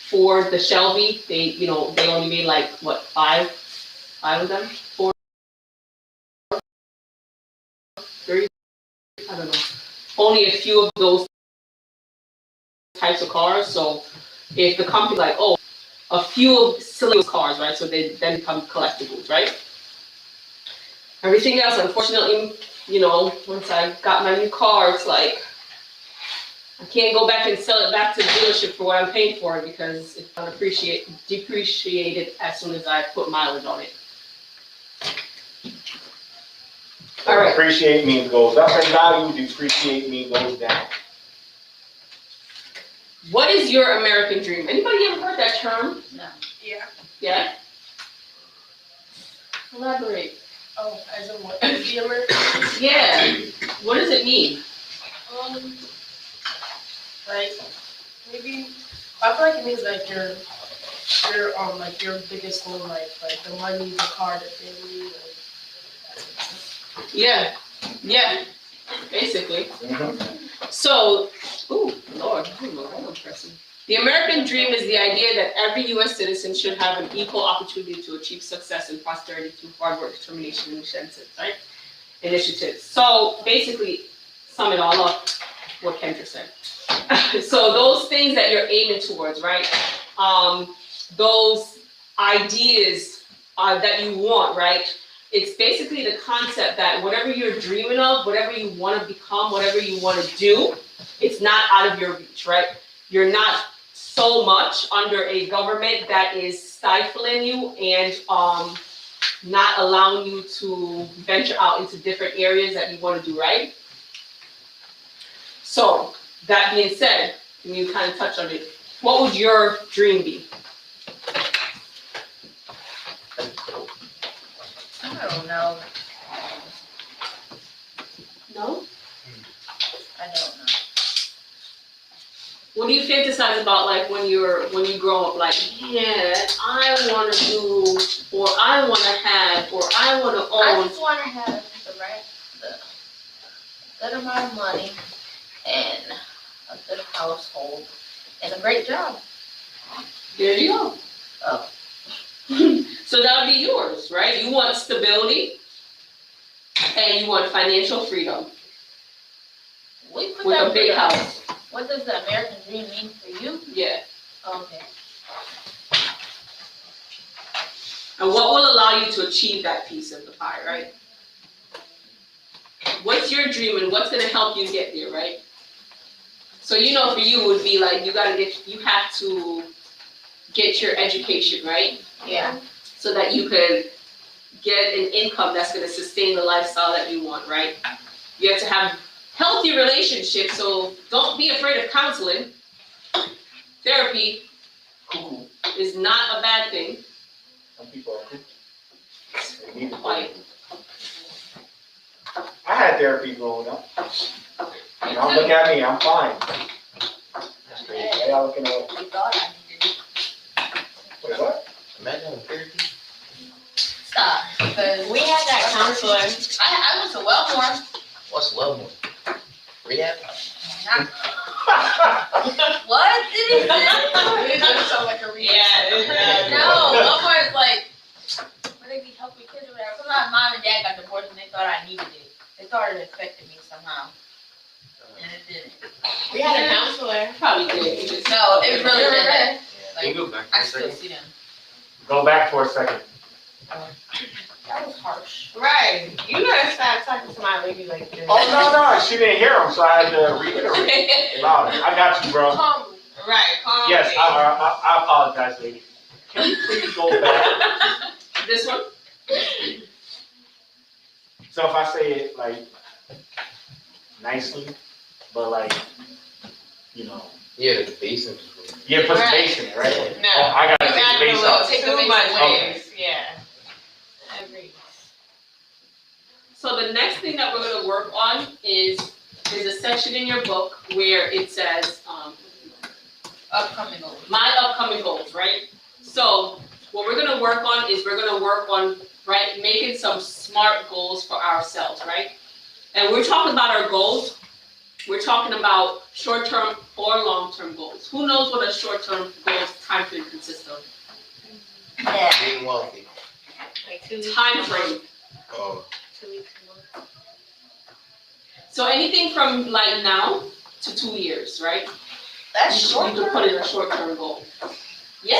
D: for the Shelby, they only made like what, five of them? 4, 3, I don't know. Only a few of those types of cars. So if the company like, oh, a few of silly cars, right? So they then become collectibles, right? Everything else, unfortunately, once I got my new car, it's like I can't go back and sell it back to the dealership for what I'm paying for it because it's depreciated as soon as I put mileage on it. All right.
B: Appreciate means goes up in value, depreciate means goes down.
D: What is your American dream? Anybody ever heard that term?
E: No.
F: Yeah.
D: Yeah? Elaborate.
F: Oh, as in what? Is the American?
D: Yeah. What does it mean?
F: Like maybe I feel like it means like your biggest goal in life, like the money, the car, the family, like
D: Yeah. Yeah. Basically.
B: Mhm.
D: So, ooh, Lord, I don't know what I'm pressing. The American dream is the idea that every U.S. citizen should have an equal opportunity to achieve success and prosperity through hard work, determination, and initiatives, right? Initiatives. So basically, sum it all up, what Kendra said. So those things that you're aiming towards, right? Those ideas that you want, right? It's basically the concept that whatever you're dreaming of, whatever you want to become, whatever you want to do, it's not out of your reach, right? You're not so much under a government that is stifling you and not allowing you to venture out into different areas that you want to do, right? So, that being said, and you kind of touched on it, what would your dream be?
E: I don't know.
D: No?
E: I don't know.
D: What do you fantasize about, like when you grow up? Like, yeah, I want to do, or I want to have, or I want to
E: I
D: own.
E: just want to have the good amount of money and a good household and a great job.
D: There you go.
E: Oh.
D: So that would be yours, right? You want stability, and you want financial freedom
E: We put
D: with
E: that
D: a big
E: together.
D: house.
E: What does the American dream mean for you?
D: Yeah.
E: Okay.
D: And what will allow you to achieve that piece of the pie, right? What's your dream and what's gonna help you get there, right? So for you it would be like you have to get your education, right?
E: Yeah.
D: So that you could get an income that's gonna sustain the lifestyle that you want, right? You have to have healthy relationships, so don't be afraid of counseling. Therapy
B: Cuckoo.
D: is not a bad thing.
B: Some people are cuckoo. They need it.
D: Like,
B: I had therapy growing up. Don't look at me, I'm fine.
A: That's crazy.
B: Why y'all looking at
E: You thought I needed it.
B: Wait, what?
A: Imagine having therapy.
E: Stop. Because
I: We had that counselor.
E: I went to Wellmore.
A: What's Leavenworth? Rehab?
E: What did he say?
I: It doesn't sound like a rehab.
E: No, Wellmore is like where they be helping kids or whatever. Sometimes mom and dad got divorced and they thought I needed it. They thought it affected me somehow. And it didn't.
I: We had a counselor.
D: probably did.
E: No, it really didn't.
A: Can you go back for
E: I
A: a
E: still
A: second?
E: see them.
B: Go back for a second.
E: That was harsh.
I: Right. You gotta stop talking to my lady like this.
B: Oh, no, she didn't hear him, so I had to reiterate louder. I got you, bro.
F: calmly.
I: Right. Calm
B: Yes,
I: down.
B: I apologize, lady. Can you please go back?
D: This one?
B: So if I say it like nicely, but like,
A: Yeah, the basin.
B: yeah, put some
I: Right.
B: bass in it, right?
I: No.
B: Oh, I gotta
I: You
B: take the
I: added a
B: bass
I: little
B: out.
E: Take the
I: too
E: base
I: much
B: away.
I: bass. Yeah. I agree.
D: So the next thing that we're gonna work on is there's a section in your book where it says,
E: Upcoming goals.
D: my upcoming goals, right? So what we're gonna work on is right, making some SMART goals for ourselves, right? And we're talking about our goals. We're talking about short-term or long-term goals. Who knows what a short-term goals time frame consists of?
E: Yeah.
A: Being wealthy.
I: Like 2 weeks.
D: Time frame.
A: Oh.
I: 2 weeks a month.
D: So anything from like now to 2 years, right?
E: That's
D: You
E: short.
D: could put in a short-term goal. Yeah.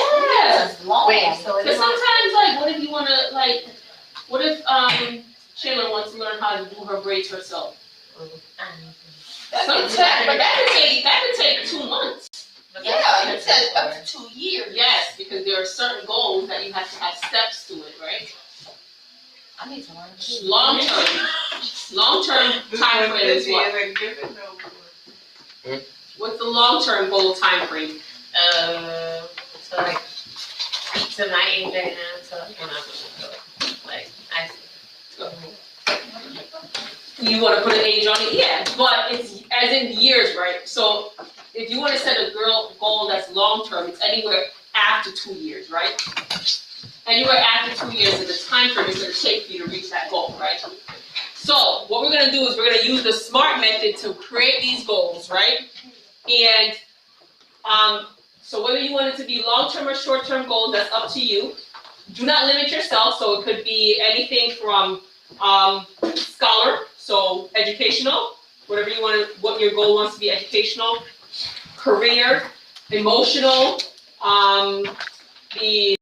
E: That's long.
I: Wait, so
D: Because sometimes, like, what if you want to, like, what if Shayla wants to learn how to do her braids herself? Sometimes, but that could take 2 months.
E: Yeah, you said up to 2 years.
D: Yes, because there are certain goals that you have to have steps to it, right?
E: I need to learn.
D: Long-term time frame is what? What's the long-term goal time frame?
I: So like to my age right now, so when I'm like
D: You wanna put an age on it, yeah, but it's as in years, right? So if you wanna set a goal that's long-term, it's anywhere after 2 years, right? Anywhere after 2 years is the time frame it's gonna take for you to reach that goal, right? So what we're gonna do is we're gonna use the SMART method to create these goals, right? And so whether you want it to be long-term or short-term goals, that's up to you. Do not limit yourself, so it could be anything from scholar, so educational, whatever you want to, what your goal wants to be, educational, career, emotional, the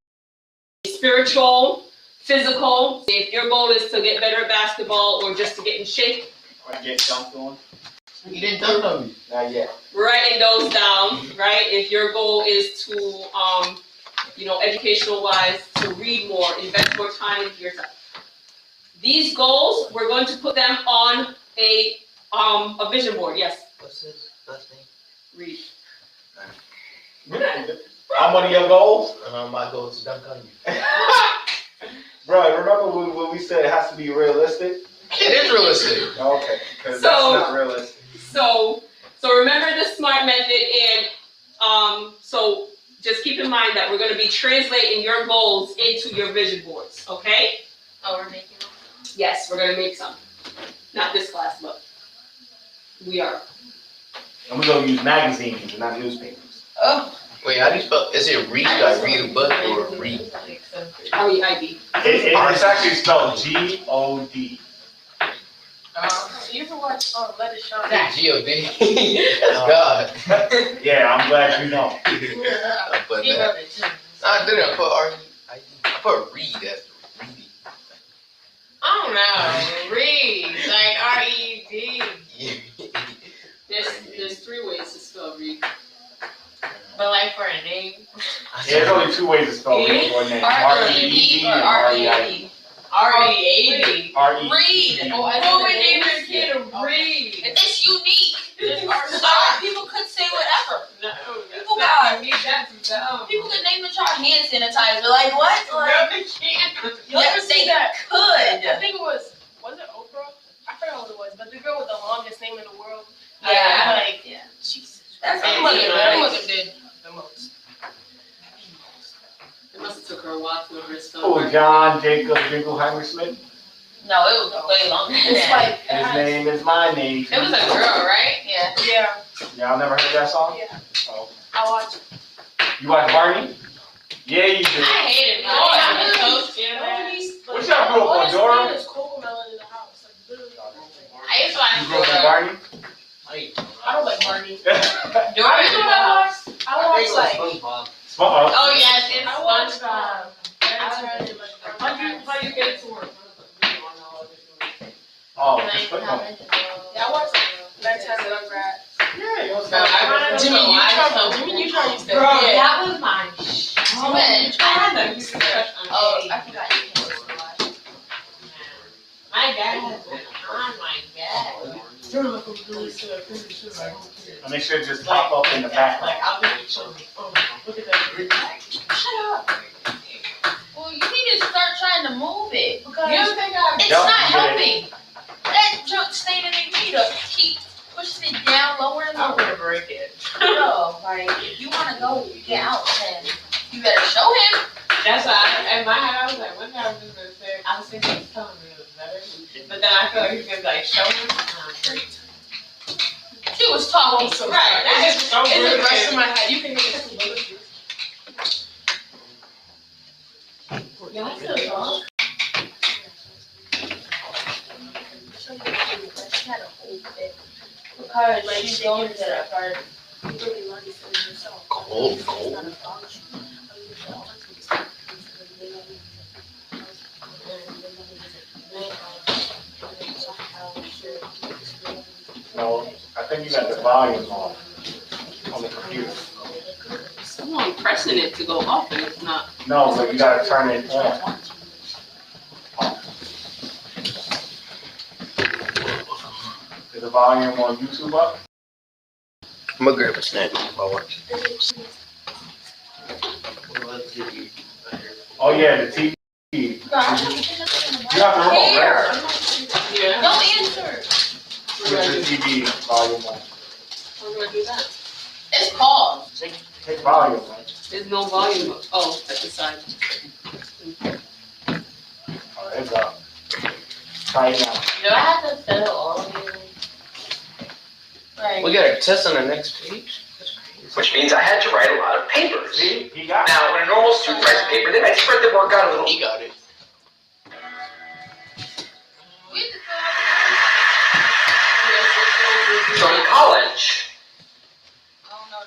D: spiritual, physical. If your goal is to get better at basketball or just to get in shape,
B: Or get dunked on?
A: You didn't dunk on me.
B: Not yet.
D: writing those down, right? If your goal is to, educational wise, to read more, invest more time into yourself. These goals, we're going to put them on a vision board, yes,
A: What's his last name?
D: read.
B: I'm one of your goals?
A: My goal is to dunk on you.
B: Bro, remember when we said it has to be realistic?
A: It is realistic.
B: Okay, because
D: So-
B: that's not realistic.
D: So remember the SMART method, and so just keep in mind that we're going to be translating your goals into your vision boards, okay?
E: Oh, we're making them?
D: Yes, we're going to make some. Not this class, but we are.
B: And we're going to use magazines and not newspapers.
E: Oh.
A: Wait, how do you spell? Is it read? Like read a book or read?
D: R-E-I-D.
B: It's actually spelled G-O-D.
F: You ever watch Let It Shine?
A: G-O-D. That's God.
B: Yeah, I'm glad you know.
A: But I didn't put R-E-I-D. I put read as reading.
I: I don't know. Read. Like R-E-D.
D: There's 3 ways to spell read.
I: But like for a name.
B: Yeah, there's only 2 ways to spell read for a name.
E: R-E-D or R-E-I-D?
I: R-E-A-D.
B: R-E-D.
E: Read.
I: Who would name their kid a read?
E: It's unique. People could say whatever.
I: No.
E: People
I: That's me. That's dumb.
E: People could name the child hand sanitizer. Like what?
I: No,
E: Like,
I: they can't.
E: yes, they
F: I
E: could.
F: think it was it Oprah? I forgot what it was, but the girl with the longest name in the world.
E: Yeah.
F: Like,
E: Yeah.
F: Jesus.
E: That's
F: That mother did the most.
D: It must have took her a while to learn her spell.
B: Oh, John Jacob Jingleheimer Smith.
E: No, it was way longer than
F: It's
E: that.
F: like
B: His name is my name.
I: It was a girl, right?
E: Yeah.
F: yeah,
B: Y'all never heard that song?
F: yeah.
B: Oh.
F: I watch it.
B: You watch Barney? Yeah, you do.
I: I hated
F: I
I: mine.
B: What y'all grew up on, Dora?
F: There's Cocomelon in the house. Like, literally all that thing.
I: I used to watch
B: You grew up on
I: Dora.
B: Barney?
F: I don't like Barney.
I: Dora
F: I know what I watch. I watch like.
I: Oh yes, it's
F: I watch
I: SpongeBob.
F: How you get to work?
B: Oh, just put them.
F: Yeah, I watch Next Time Rugrats.
B: Yeah, you
I: No, I wanted to watch
F: Jimmy Neutron used to.
I: Bro,
F: Yeah.
I: that was my
E: Man,
I: I had a huge crush on
E: Oh,
I: Eddie.
E: I forgot you can listen to watch.
I: My dad has been on my dad.
B: And they should just pop up in the background.
I: Like I'll be look at that.
E: Shut up. Well, you need to start trying to move it because
I: You don't think I
E: it's
B: Don't
E: not
B: do it.
E: helping. That junk staying in the meter. Keep pushing it down lower and
I: I'm
E: lower.
I: gonna break it.
E: No, like if you want to go get out, then you better show him.
I: That's why in my head I was like, what I was just gonna say? I was thinking he's telling me it was better. But then I feel like he's gonna be like, show him. Great.
E: She was talking.
F: So
I: Right, that is so
F: in the
I: rude.
F: rest of my head, you can hear it.
E: Yeah, I feel wrong. She had a whole fit. Because like, she's going to that part.
A: Cold.
B: No, I think you got the volume on the computer.
D: I'm pressing it to go off and it's not.
B: No, but you gotta turn it on. Is the volume on YouTube up?
A: I'm gonna grab a snack while I watch.
B: Oh yeah, the TV. You have the remote, right?
D: Yeah.
E: No answer.
D: We're gonna
B: Switch
D: do,
B: the TV volume on.
D: we're gonna do that.
E: It's paused.
B: Hit volume on.
D: There's no volume. Oh, at the side.
B: Oh, there you go. Try it now.
E: Do I have to fill all of these? Like,
A: We got a test on the next page? That's crazy. Which means I had to write a lot of papers.
B: See, he got it.
A: Now, when a normal student writes a paper, they might spread the work out a little. He got it. So in college,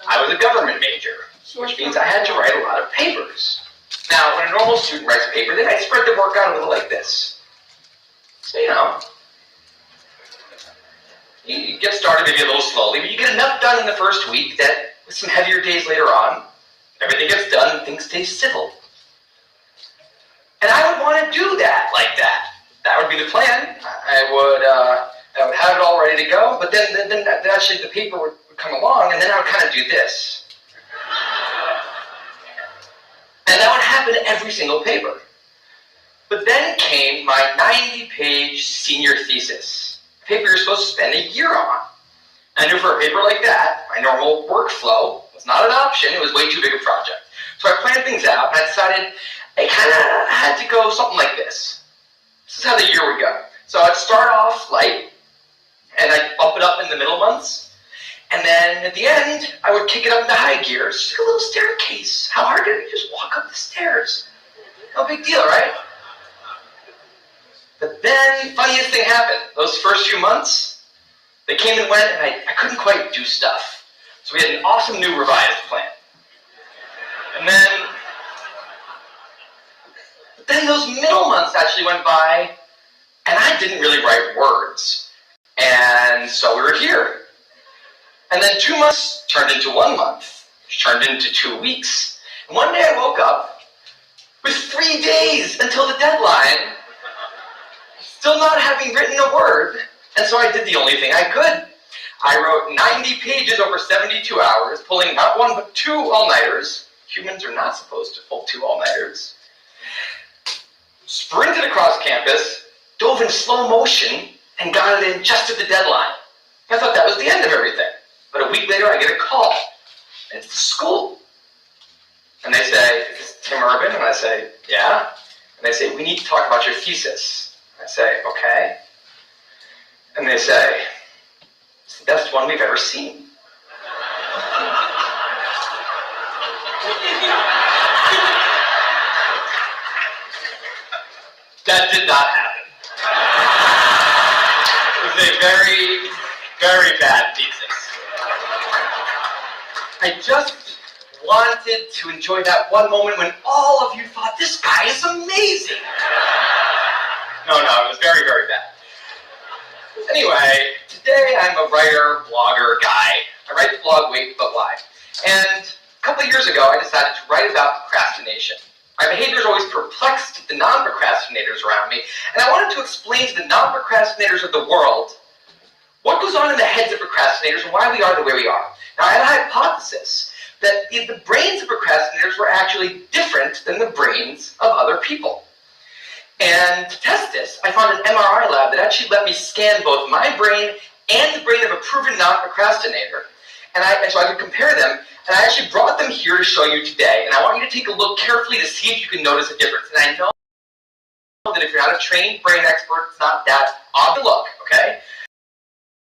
A: I was a government major, which means I had to write a lot of papers. Now, when a normal student writes a paper, they might spread the work out a little like this. So, you get started maybe a little slowly, but you get enough done in the first week that with some heavier days later on, everything gets done and things stay civil. And I would want to do that like that. That would be the plan. I would have it all ready to go, but then actually the paper would come along, and then I would kind of do this. And that would happen every single paper. But then came my 90-page senior thesis, a paper you're supposed to spend a year on. I knew for a paper like that, my normal workflow was not an option. It was way too big a project. So I planned things out, and I decided I kind of had to go something like this. This is how the year would go. So I'd start off light, and I'd bump it up in the middle months. And then at the end, I would kick it up into high gear. It's just like a little staircase. How hard did it just walk up the stairs? No big deal, right? But then, funniest thing happened. Those first few months, they came and went, and I couldn't quite do stuff. So we had an awesome new revised plan. And then those middle months actually went by, and I didn't really write words. And so we were here. And then 2 months turned into 1 month, which turned into 2 weeks. And one day I woke up with 3 days until the deadline, still not having written a word. And so I did the only thing I could. I wrote 90 pages over 72 hours, pulling not one but 2 all-nighters. Humans are not supposed to pull 2 all-nighters. Sprinted across campus, dove in slow motion, and got it in just at the deadline. I thought that was the end of everything. But a week later, I get a call. It's the school. And they say, "Is this Tim Urban?" And I say, "Yeah." And they say, "We need to talk about your thesis." I say, "Okay." And they say, "It's the best one we've ever seen." That did not happen. It was a very, very bad thesis. I just wanted to enjoy that one moment when all of you thought, "This guy is amazing." No, it was very, very bad. Anyway, today I'm a writer, blogger guy. I write the blog Wait But Why. And a couple of years ago, I decided to write about procrastination. My behavior has always perplexed the non-procrastinators around me, and I wanted to explain to the non-procrastinators of the world what goes on in the heads of procrastinators and why we are the way we are. Now, I had a hypothesis that the brains of procrastinators were actually different than the brains of other people. And to test this, I found an MRI lab that actually let me scan both my brain and the brain of a proven non-procrastinator. And so I could compare them, and I actually brought them here to show you today. And I want you to take a look carefully to see if you can notice a difference. And I know that if you're not a trained brain expert, it's not that odd to look, okay?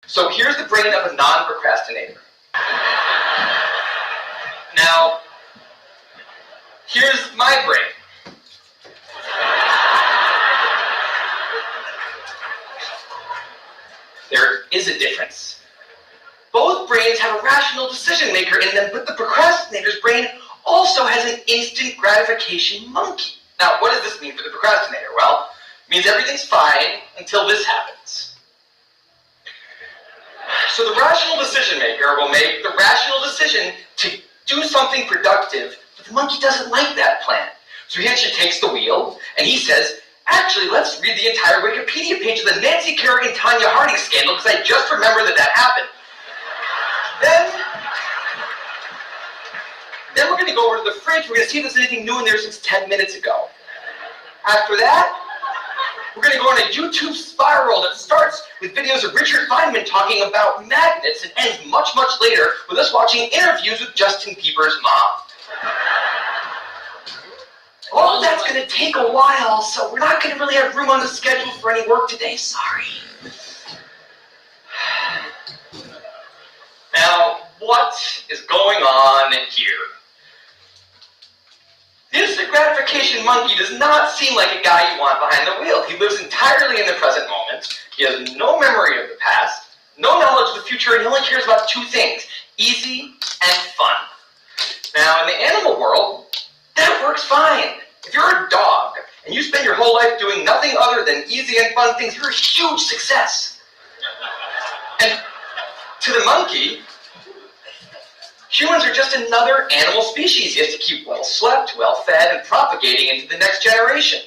A: So here's the brain of a non-procrastinator. Now, here's my brain. There is a difference. Both brains have a rational decision maker in them, but the procrastinator's brain also has an instant gratification monkey. Now, what does this mean for the procrastinator? Well, it means everything's fine until this happens. So the rational decision maker will make the rational decision to do something productive, but the monkey doesn't like that plan. So he actually takes the wheel, and he says, "Actually, let's read the entire Wikipedia page of the Nancy Kerrigan-Tanya Harding scandal, because I just remembered that happened. Then we're going to go over to the fridge. We're going to see if there's anything new in there since 10 minutes ago. After that, We're going to go on a YouTube spiral that starts with videos of Richard Feynman talking about magnets and ends much, much later with us watching interviews with Justin Bieber's mom. All of that's going to take a while, so we're not going to really have room on the schedule for any work today. Sorry. Now, what is going on here? The instant gratification monkey does not seem like a guy you want behind the wheel. He lives entirely in the present moment. He has no memory of the past, no knowledge of the future, and he only cares about two things: easy and fun. Now, in the animal world, that works fine. If you're a dog and you spend your whole life doing nothing other than easy and fun things, you're a huge success. And to the monkey, humans are just another animal species. He has to keep well slept, well fed, and propagating into the next generation.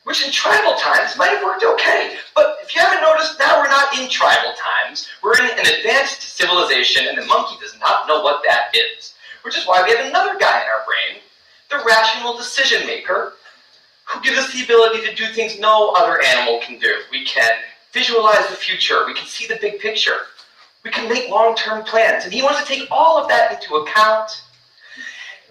A: Which in tribal times might have worked okay. But if you haven't noticed, now we're not in tribal times. We're in an advanced civilization, and the monkey does not know what that is. Which is why we have another guy in our brain, the rational decision maker, who gives us the ability to do things no other animal can do. We can visualize the future. We can see the big picture. We can make long-term plans. And he wants to take all of that into account.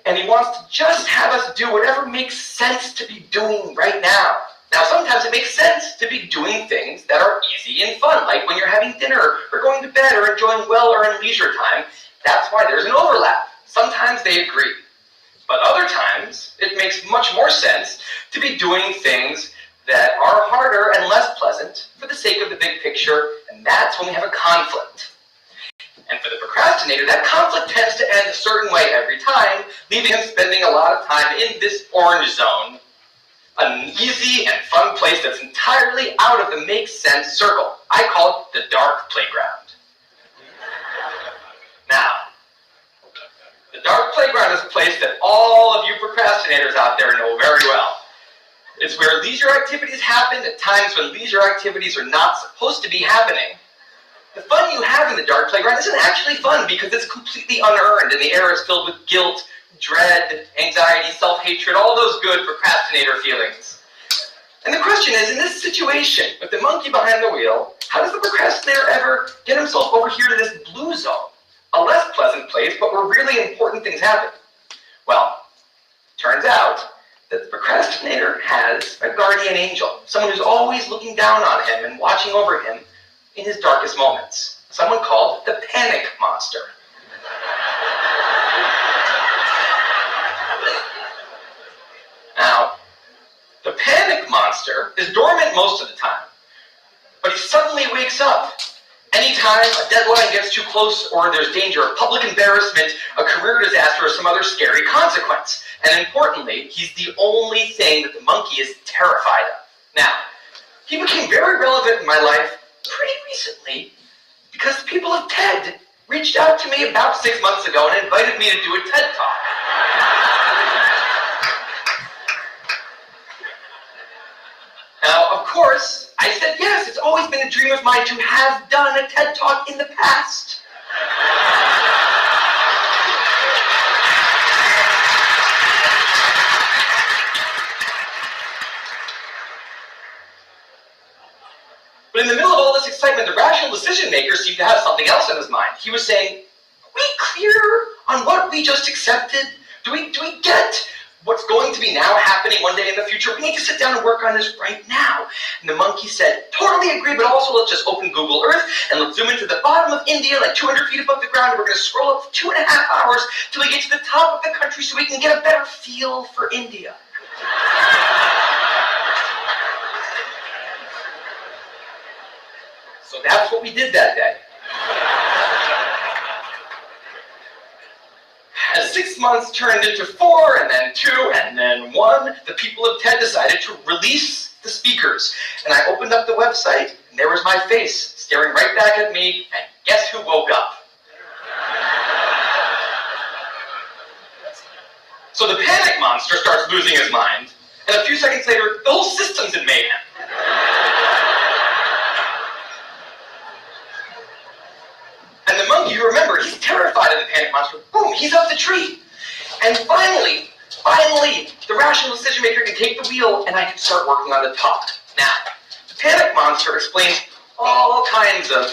A: And he wants to just have us do whatever makes sense to be doing right now. Now, sometimes it makes sense to be doing things that are easy and fun, like when you're having dinner or going to bed or enjoying well or in leisure time. That's why there's an overlap. Sometimes they agree. But other times, it makes much more sense to be doing things that are harder and less pleasant for the sake of the big picture, and that's when we have a conflict. And for the procrastinator, that conflict tends to end a certain way every time, leaving him spending a lot of time in this orange zone, an easy and fun place that's entirely out of the make sense circle. I call it the dark playground. Now, the dark playground is a place that all of you procrastinators out there know very well. It's where leisure activities happen at times when leisure activities are not supposed to be happening. The fun you have in the dark playground isn't actually fun because it's completely unearned and the air is filled with guilt, dread, anxiety, self-hatred, all those good procrastinator feelings. And the question is, in this situation, with the monkey behind the wheel, how does the procrastinator ever get himself over here to this blue zone? A less pleasant place, but where really important things happen. Well, turns out that the procrastinator has a guardian angel, someone who's always looking down on him and watching over him in his darkest moments. Someone called the panic monster. Now, the panic monster is dormant most of the time, but he suddenly wakes up anytime a deadline gets too close or there's danger of public embarrassment, a career disaster, or some other scary consequence. And importantly, he's the only thing that the monkey is terrified of. Now, he became very relevant in my life pretty recently because the people of TED reached out to me about 6 months ago and invited me to do a TED Talk. Now, of course, I said yes. It's always been a dream of mine to have done a TED Talk in the past. But in the middle of all this excitement, the rational decision maker seemed to have something else in his mind. He was saying, are we clear on what we just accepted? Do we get what's going to be now happening one day in the future? We need to sit down and work on this right now. And the monkey said, totally agree, but also let's just open Google Earth and let's zoom into the bottom of India, like 200 feet above the ground, and we're going to scroll up for 2.5 hours till we get to the top of the country so we can get a better feel for India. So that's what we did that day. As 6 months turned into 4, and then 2, and then 1, the people of TED decided to release the speakers. And I opened up the website, and there was my face, staring right back at me, and guess who woke up? So the panic monster starts losing his mind, and a few seconds later, the whole system's in mayhem. And the monkey, you remember, he's terrified of the panic monster. Boom, he's up the tree. And finally, the rational decision maker can take the wheel and I can start working on the talk. Now, the panic monster explains all kinds of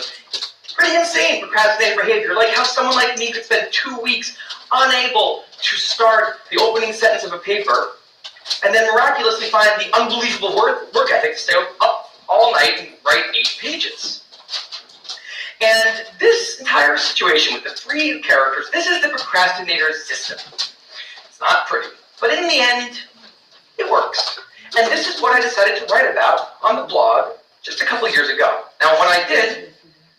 A: pretty insane procrastinating behavior, like how someone like me could spend 2 weeks unable to start the opening sentence of a paper, and then miraculously find the unbelievable work ethic to stay up all night and write 8 pages. And this entire situation with the 3 characters, this is the procrastinator's system. It's not pretty, but in the end, it works. And this is what I decided to write about on the blog just a couple years ago. Now, when I did,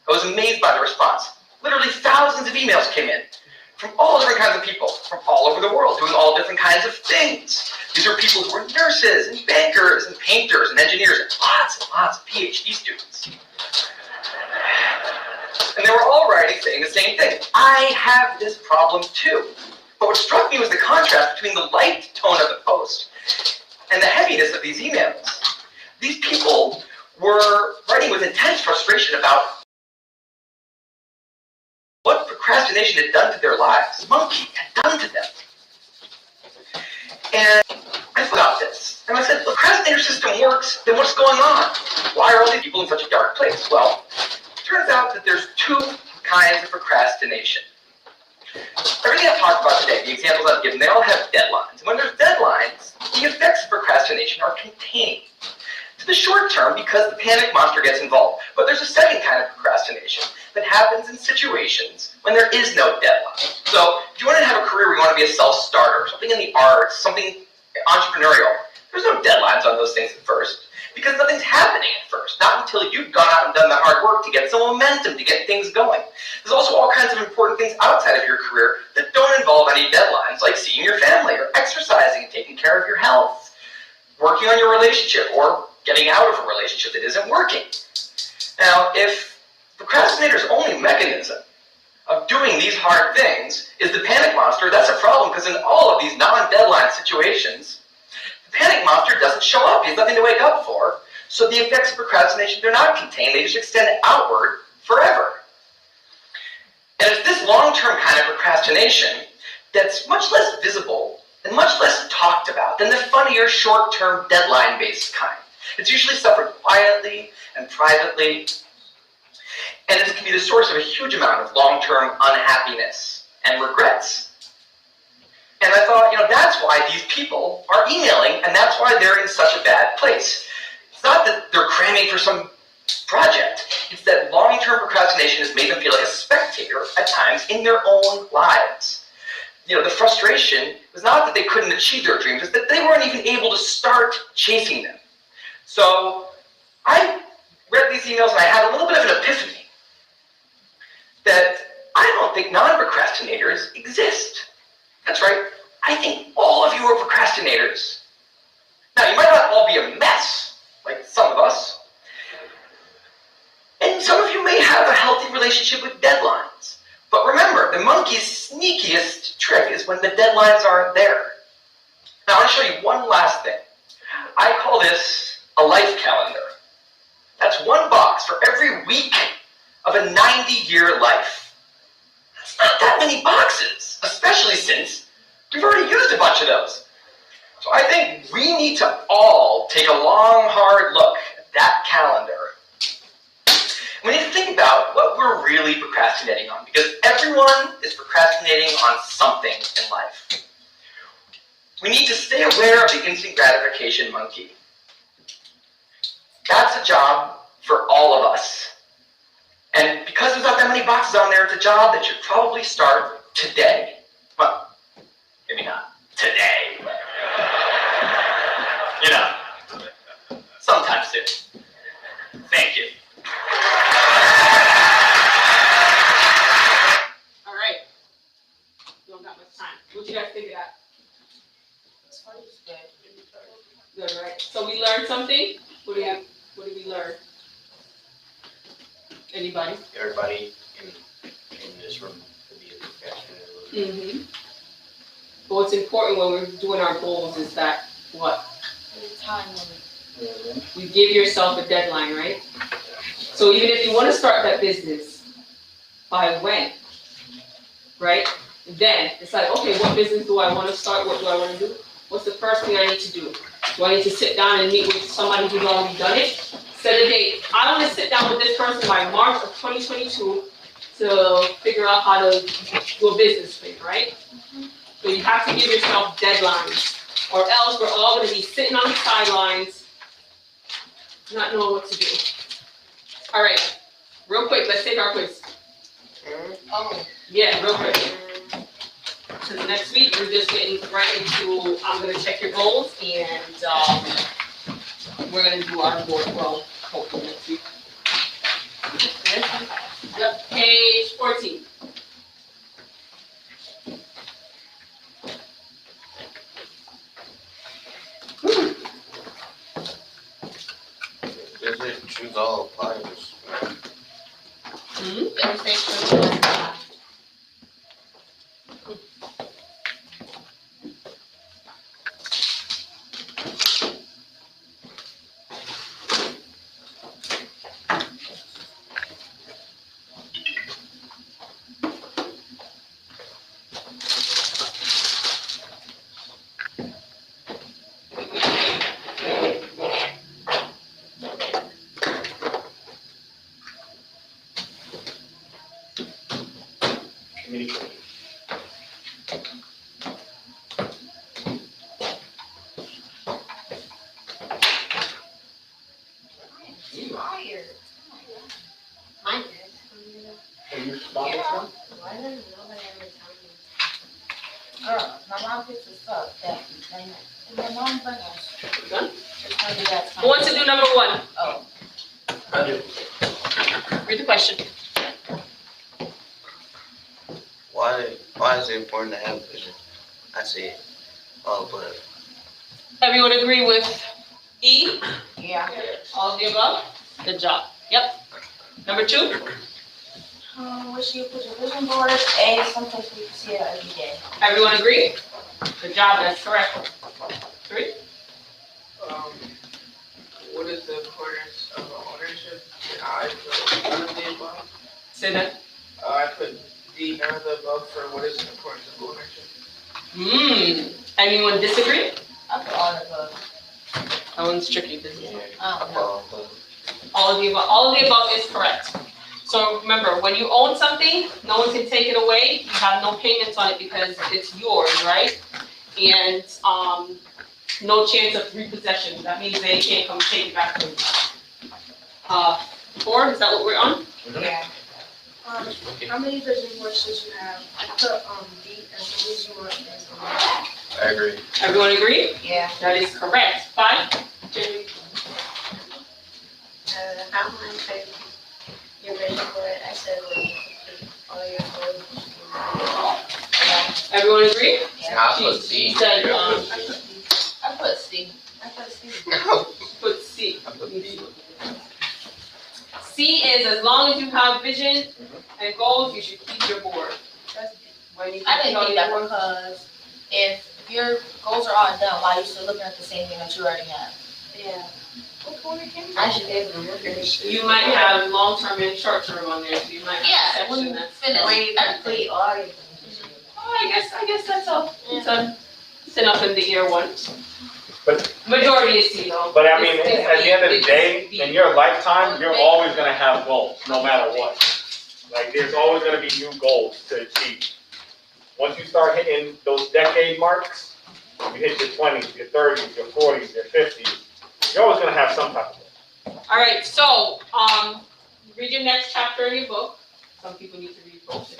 A: I was amazed by the response. Literally thousands of emails came in from all different kinds of people, from all over the world, doing all different kinds of things. These are people who are nurses, and bankers, and painters, and engineers, and lots of PhD students. And they were all writing saying the same thing. I have this problem too. But what struck me was the contrast between the light tone of the post and the heaviness of these emails. These people were writing with intense frustration about what procrastination had done to their lives. Monkey had done to them. And I thought about this. And I said, the procrastinator system works, then what's going on? Why are all these people in such a dark place? Well, it turns out that there's 2 kinds of procrastination. Everything I've talked about today, the examples I've given, they all have deadlines. And when there's deadlines, the effects of procrastination are contained to the short term because the panic monster gets involved. But there's a second kind of procrastination that happens in situations when there is no deadline. So if you want to have a career where you want to be a self-starter, something in the arts, something entrepreneurial, there's no deadlines on those things at first because nothing's happening at first. Not until you've gone out and done the hard work to get some momentum, to get things going. There's also all kinds of important things outside of your career that don't involve any deadlines, like seeing your family or exercising and taking care of your health, working on your relationship, or getting out of a relationship that isn't working. Now, if procrastinator's only mechanism of doing these hard things is the panic monster, that's a problem because in all of these non-deadline situations, the panic monster doesn't show up. He has nothing to wake up for. So the effects of procrastination, they're not contained. They just extend outward forever. And it's this long-term kind of procrastination that's much less visible and much less talked about than the funnier, short-term, deadline-based kind. It's usually suffered quietly and privately, and it can be the source of a huge amount of long-term unhappiness and regrets. And I thought, that's why these people are emailing, and that's why they're in such a bad place. It's not that they're cramming for some project. It's that long-term procrastination has made them feel like a spectator at times in their own lives. The frustration was not that they couldn't achieve their dreams, it's that they weren't even able to start chasing them. So I read these emails and I had a little bit of an epiphany that I don't think non-procrastinators exist. That's right, I think all of you are procrastinators. Now, you might not all be a mess, like some of us, and some of you may have a healthy relationship with deadlines. But remember, the monkey's sneakiest trick is when the deadlines aren't there. Now, I want to show you one last thing. I call this a life calendar. That's one box for every week of a 90-year life. That's not that many boxes, especially since we've already used a bunch of those. So I think we need to all take a long, hard look at that calendar. We need to think about what we're really procrastinating on, because everyone is procrastinating on something in life. We need to stay aware of the instant gratification monkey. That's a job for all of us. And because there's not that many boxes on there, it's a job that should probably start today. Well, maybe not today, but sometime soon. Thank you.
D: All right. Don't got much time. What you guys think of that? Good, right? So we learned something. What did we learn? Anybody?
J: Everybody in this room could be a professional.
D: Mm-hmm. But what's important when we're doing our goals is that what?
E: Time limit.
D: You give yourself a deadline, right? So even if you want to start that business, by when? Right? Then it's like, okay, what business do I want to start? What do I want to do? What's the first thing I need to do? Do I need to sit down and meet with somebody who's already done it? Set a date. I want to sit down with this person by March of 2022 to figure out how to do a business thing, right? So you have to give yourself deadlines, or else we're all going to be sitting on the sidelines, not knowing what to do. All right, real quick, let's take our quiz.
E: Oh.
D: Yeah, real quick. Because next week we're just getting right into, I'm going to check your goals, and we're going to do our board, well, hopefully next week. Yep, page 14.
J: Does it choose all applies?
E: It'll say choose one spot.
B: Communicate.
E: Tired. Mine is.
B: Can you stop this one?
E: Why doesn't nobody ever tell me? Girl, my mom picks this up. That my mom brings us.
D: Done?
E: It's gonna be that time.
D: Who wants to do number 1?
E: Oh.
B: I do.
D: Read the question.
J: Why is it important to have vision? I see it. Oh, but
D: Everyone agree with E?
E: Yeah.
D: All of the above? Good job. Yep. Number 2?
E: Wish you put your vision board. A, someplace where you can see it every day.
D: Everyone agree? Good job, that's correct. 3?
G: What is the importance of ownership? I put none of the above.
D: Say that.
G: I put D, none of the above for what is the importance of ownership.
D: Anyone disagree?
E: I put all the above.
D: That one's tricky, isn't it?
E: I don't know.
D: All of the above. All of the above is correct. So remember, when you own something, no one can take it away. You have no payments on it because it's yours, right? And no chance of repossession. That means they can't come take it back from you. 4, is that what we're on?
E: Yeah.
F: How many vision boards should you have? I put D as the reason one as the one.
J: I agree.
D: Everyone agree?
E: Yeah.
D: That is correct. 5? Jamie?
E: How many pages your vision board? I said when you complete all your goals.
D: Everyone agree?
E: Yeah.
J: I put C.
D: She said,
E: I put C. I put C.
D: put C.
J: I put B.
D: C is as long as you have vision and goals, you should keep your board. When you
E: I didn't
D: complete
E: think
D: all your
E: that
D: work-
E: because if your goals are all done, why are you still looking at the same thing that you already have?
F: Yeah.
E: I should be able to look at it.
D: You might have long-term and short-term on there, so you might have a
E: Yeah, when
D: section
E: you
D: that's.
E: finish, complete all your.
D: Oh, I guess that's all. It's enough in the year one.
B: But-
D: Majority is C though.
B: But I mean,
D: It's
B: at the end of the
D: B.
B: day,
D: It's B.
B: in your lifetime, you're always gonna have goals, no matter what. Like, there's always gonna be new goals to achieve. Once you start hitting those decade marks, you hit your 20s, your 30s, your 40s, your 50s, you're always gonna have some type of goal.
D: All right, so, read your next chapter in your book. Some people need to read books.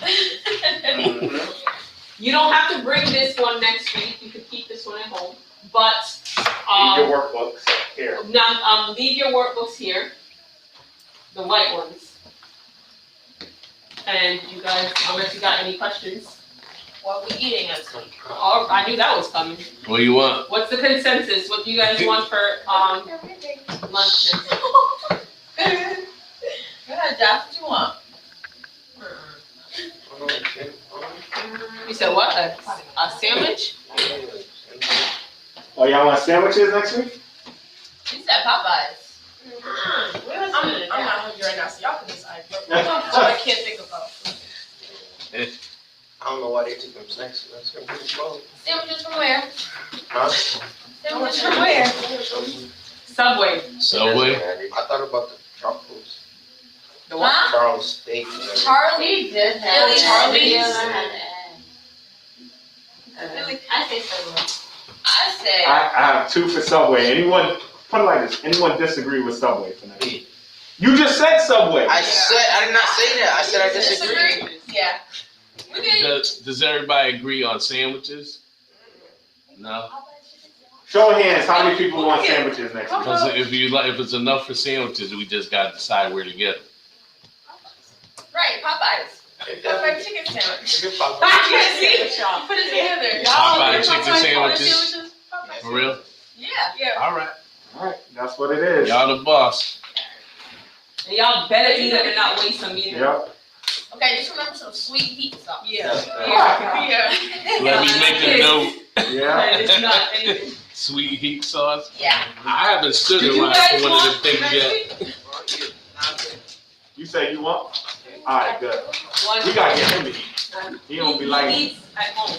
D: You don't have to bring this one next week. You could keep this one at home, but,
B: Leave your workbooks here.
D: now, leave your workbooks here, the white ones. And you guys, unless you got any questions.
E: What we eating next week?
D: Oh, I knew that was coming.
J: What do you want?
D: What's the consensus? What do you guys want for, lunch next week?
E: Yeah, Josh, what you want?
D: You said what? A sandwich?
B: Oh, y'all want sandwiches next week?
E: You said Popeyes.
F: I'm not hungry right now, so y'all can decide. But I can't think about food.
J: I don't know why they took them snacks. That's gonna be the problem.
E: Sandwiches from where?
J: Huh?
E: Sandwiches from where?
D: Subway.
K: Subway.
J: I thought about the Charles.
D: The what?
E: Huh?
J: Charles steak.
E: Charlie.
I: Just
E: Really, Charlie's?
I: I say Subway.
E: I said.
B: I have 2 for Subway. Anyone, put it like this, anyone disagree with Subway tonight? You just said Subway.
J: I did not say that. I said I disagree.
E: Yeah.
K: Does everybody agree on sandwiches? No.
B: Show of hands, how many people want sandwiches next week?
K: Because if it's enough for sandwiches, we just gotta decide where to get them.
E: Right, Popeyes. Popeye chicken sandwich.
D: Put it together.
K: Popeye chicken sandwiches. For real?
E: Yeah.
K: All right.
B: All right, that's what it is.
K: Y'all the boss.
D: And y'all better eat it and not waste them either.
B: Yep.
E: Okay, just remember some sweet heat sauce.
D: Yeah.
K: Let me make a note.
B: Yeah.
D: It's not anything.
K: Sweet heat sauce.
E: Yeah.
K: I haven't stood
D: Did you
K: around
D: guys
K: for one of
D: want
K: them things yet.
B: You say you want? All right, good.
D: One.
B: We gotta get him to eat. He don't be like.
D: He eats at home.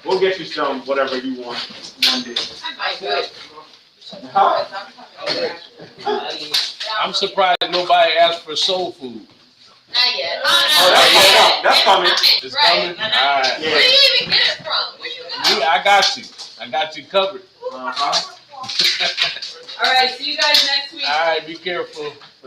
B: We'll get you some whatever you want Monday.
E: Good.
B: Huh?
K: I'm surprised nobody asked for soul food.
E: Not yet.
B: Oh, that's coming.
K: It's
E: Right.
K: coming? All right.
B: Yeah.
E: Where do you even get it from? Where you go?
K: Me, I got you. I got you covered.
B: Uh-huh.
D: All right, see you guys next week.
K: All right, be careful for